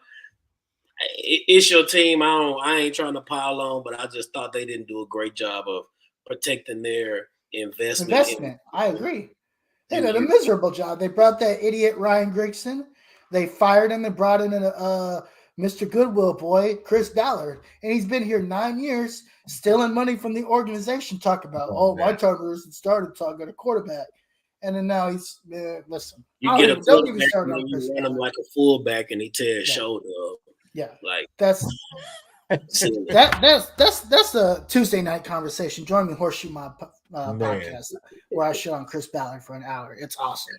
it's your team. I ain't trying to pile on, but I just thought they didn't do a great job of protecting their investment. I agree. They did a miserable job. They brought that idiot Ryan Grigson. They fired him and brought in Mr. Goodwill boy, Chris Ballard. And he's been here 9 years, stealing money from the organization, talking about, my time isn't started, so I got a quarterback. And then now he's, listen. You get a quarterback and you run him like a fullback and he tears his shoulder up. Yeah. Like that's a Tuesday night conversation. Join me Horseshoe Mob podcast where I shit on Chris Ballard for an hour. It's awesome.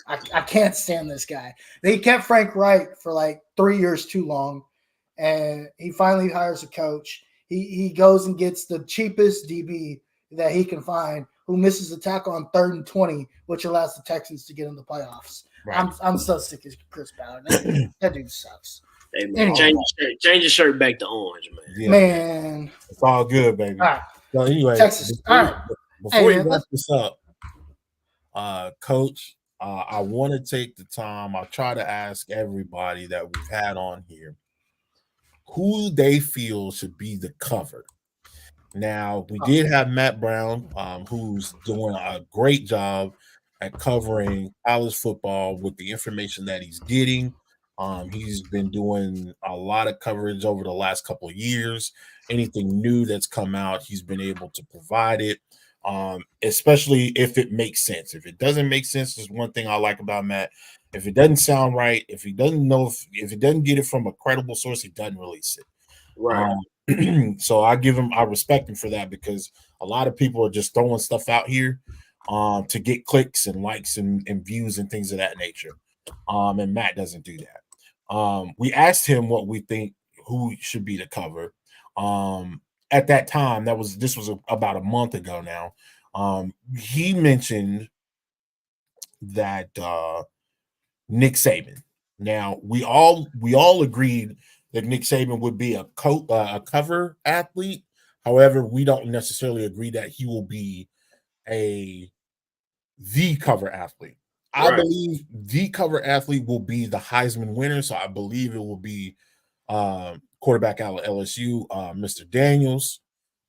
I can't stand this guy. They kept Frank Wright for like 3 years too long, and he finally hires a coach. He goes and gets the cheapest DB that he can find, who misses a tackle on 3rd and 20, which allows the Texans to get in the playoffs. Right. I'm so sick of Chris Ballard. That dude sucks. Hey man, change your shirt back to orange, man. Yeah. Man, it's all good, baby. All right. So anyway, Texas. Before we wrap this up, Coach, I want to take the time. I'll try to ask everybody that we've had on here who they feel should be the cover. Now, we did have Matt Brown, who's doing a great job at covering college football with the information that he's getting. He's been doing a lot of coverage over the last couple of years. Anything new that's come out, he's been able to provide it, especially if it makes sense. If it doesn't make sense, there's one thing I like about Matt. If it doesn't sound right, if he doesn't know, if it doesn't get it from a credible source, he doesn't release it. Right. So I respect him for that, because a lot of people are just throwing stuff out here to get clicks and likes and views and things of that nature. And Matt doesn't do that. We asked him what we think who should be the cover. At that time, this was about a month ago now. He mentioned that Nick Saban. Now we all agreed that Nick Saban would be a cover athlete. However, we don't necessarily agree that he will be the cover athlete. I believe the cover athlete will be the Heisman winner. So I believe it will be quarterback out of LSU, Mr. Daniels.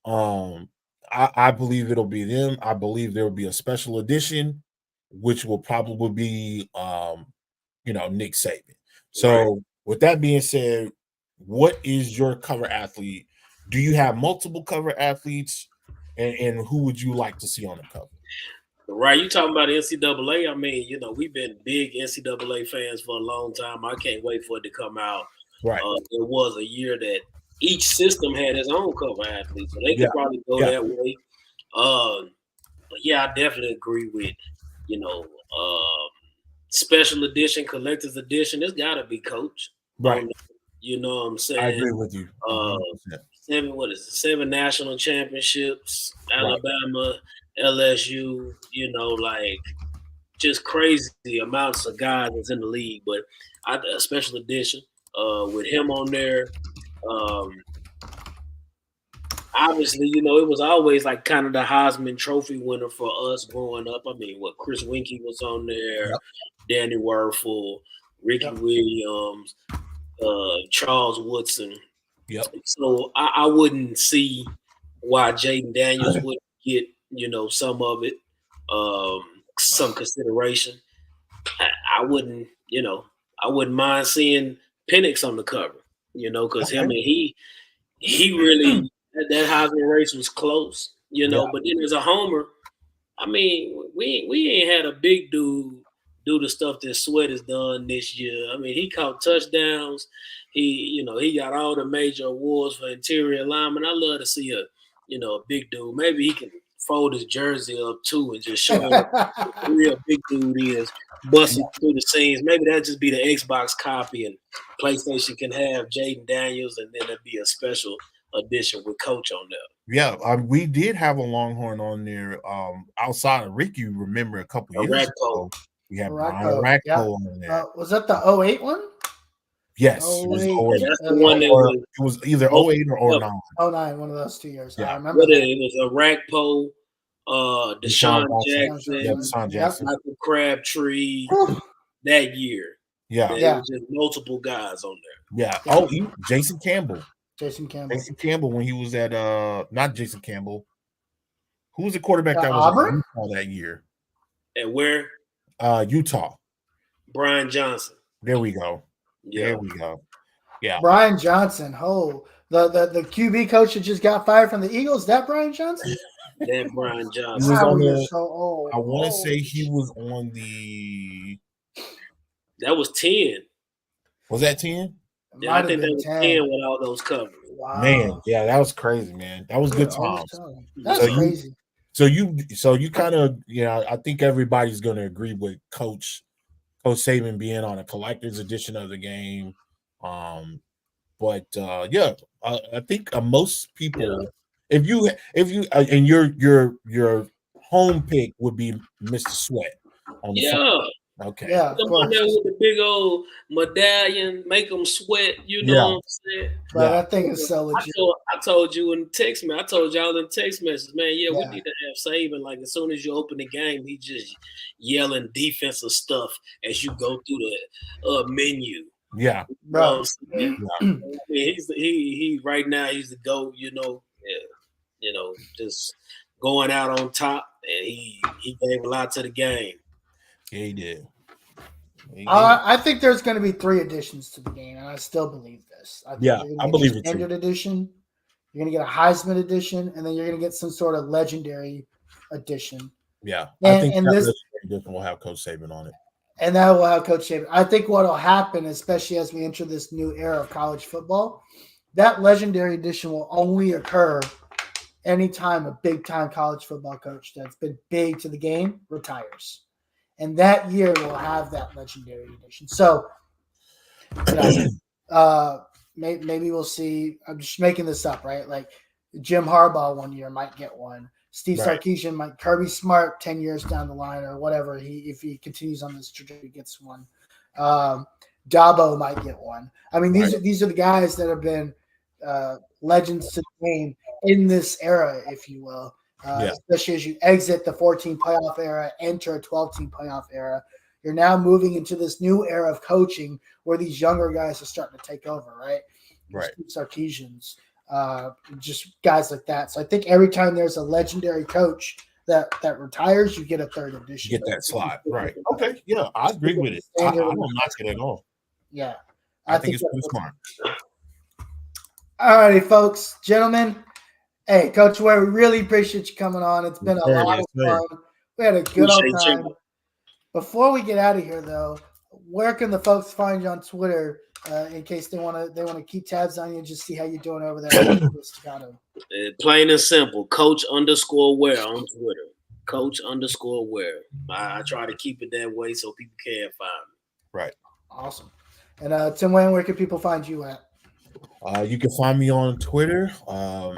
I believe it'll be them. I believe there will be a special edition, which will probably be Nick Saban. So with that being said, what is your cover athlete? Do you have multiple cover athletes, and who would you like to see on the cover? Right, you talking about NCAA? I mean, we've been big NCAA fans for a long time. I can't wait for it to come out. Right, there was a year that each system had its own cover athlete, so they could probably go that way. But yeah, I definitely agree with special edition, collector's edition. It's got to be Coach. Right. You know what I'm saying? I agree with you. 7 national championships, Alabama, LSU, just crazy amounts of guys that's in the league. But a special edition with him on there. Obviously, it was always like kind of the Heisman Trophy winner for us growing up. I mean, Chris Winkie was on there, Danny Werfel, Ricky Williams, Charles Woodson. Yep. So I wouldn't see why Jaden Daniels would get, some of it, some consideration. I wouldn't mind seeing Penix on the cover, because him and he really that Heisman race was close, But then as a homer, I mean, we ain't had a big dude do the stuff that Sweat has done this year. I mean, he caught touchdowns. He got all the major awards for interior lineman. I love to see a big dude. Maybe he can fold his jersey up too and just show him what a real big dude is, busting through the scenes. Maybe that'd just be the Xbox copy, and PlayStation can have Jaden Daniels, and then there'd be a special edition with Coach on there. Yeah, we did have a Longhorn on there. Outside of Rick, you remember a couple years ago, we had Brian Arakpo on there. Was that the 08 one? Yes, it was 08. That's the one that was. It was either 08 or 09. 09, one of those 2 years. Yeah. I remember. It was Arakpo, Deshaun Jackson, Deshaun Jackson, Michael Crabtree. That year, there was just multiple guys on there. Yeah. Jason Campbell. Jason Campbell when he was at not Jason Campbell. Who was the quarterback that was Auburn? in Utah that year? And where? Utah. Brian Johnson. There we go. Yeah. There we go. Yeah. Brian Johnson. The QB coach that just got fired from the Eagles, that Brian Johnson? That Brian Johnson. I want to say he was on the. That was 10. Was that 10? Yeah, I think that was 10 with all those covers. Wow. Man, yeah, that was crazy, man. That was good times. That's crazy. So you kind of, I think everybody's going to agree with Coach Saban being on a collector's edition of the game. I think most people, if you and your home pick would be Mr. Sweat on the front. Okay. Yeah. Come on there with the big old medallion, make them sweat. You know what I'm saying? Right, that thing is so legit. I told you in text message. I told y'all in text message, man. Yeah, we need to have Saban. Like as soon as you open the game, he just yelling defensive stuff as you go through the menu. Yeah, bro. I mean, he right now he's the GOAT. Just going out on top, and he gave a lot to the game. Yeah, he did. I think there's going to be 3 additions to the game, and I still believe this. I think you're going to get believe a it standard too. edition, you're going to get a Heisman edition, and then you're going to get some sort of legendary edition. Yeah, and, I think and that this edition will have Coach Saban on it. And that will have Coach Saban. I think what will happen, especially as we enter this new era of college football, that legendary edition will only occur anytime a big-time college football coach that's been big to the game retires. And that year will have that legendary edition. So, maybe we'll see. I'm just making this up, right? Like Jim Harbaugh one year might get one. Steve Sarkisian might, Kirby Smart 10 years down the line or whatever. If he continues on this trajectory, gets one. Dabo might get one. I mean, these are the guys that have been legends to the game in this era, if you will. Especially as you exit the 14 playoff era, enter a 12-team playoff era. You're now moving into this new era of coaching where these younger guys are starting to take over, right? Steve Sarkisians, just guys like that. So I think every time there's a legendary coach that retires, you get a 3rd edition. You get that slot, right? Okay, yeah, I agree with it. I don't knock it at all. Yeah, I think it's pretty smart. All righty, folks, gentlemen. Hey, Coach Ware, we really appreciate you coming on. It's been a lot of fun. We had a good old time. Before we get out of here, though, where can the folks find you on Twitter in case they want to keep tabs on you and just see how you're doing over there? Plain and simple, Coach_Ware on Twitter. Coach_Ware. I try to keep it that way so people can find me. Right. Awesome. And Tim Wayne, where can people find you at? You can find me on Twitter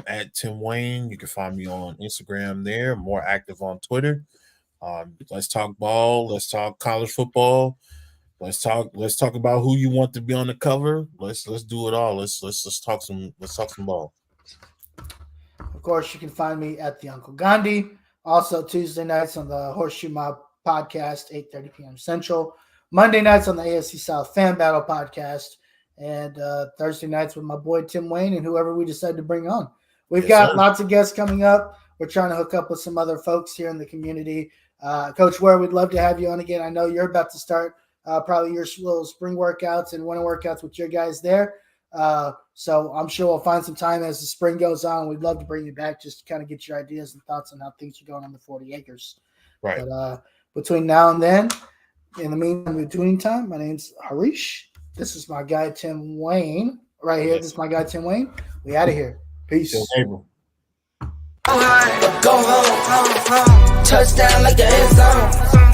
at Tim Wayne. You can find me on Instagram there. I'm more active on Twitter. Let's talk ball. Let's talk college football. Let's talk about who you want to be on the cover. Let's do it all. Let's talk some ball. Of course, you can find me at the Uncle Gandhi. Also Tuesday nights on the Horseshoe Mob podcast, 8:30 p.m. Central. Monday nights on the AFC South Fan Battle podcast, and Thursday nights with my boy Tim Wayne and whoever we decide to bring on. We've got lots of guests coming up. We're trying to hook up with some other folks here in the community. Coach Ware, we'd love to have you on again. I know you're about to start probably your little spring workouts and winter workouts with your guys there. So I'm sure we'll find some time as the spring goes on. We'd love to bring you back just to kind of get your ideas and thoughts on how things are going on the 40 acres. Right. But between now and then, in the meantime, my name's Harish. This is my guy, Tim Wayne, right here. This is my guy, Tim Wayne. We out of here. Peace. Go home. Touchdown like the end zone.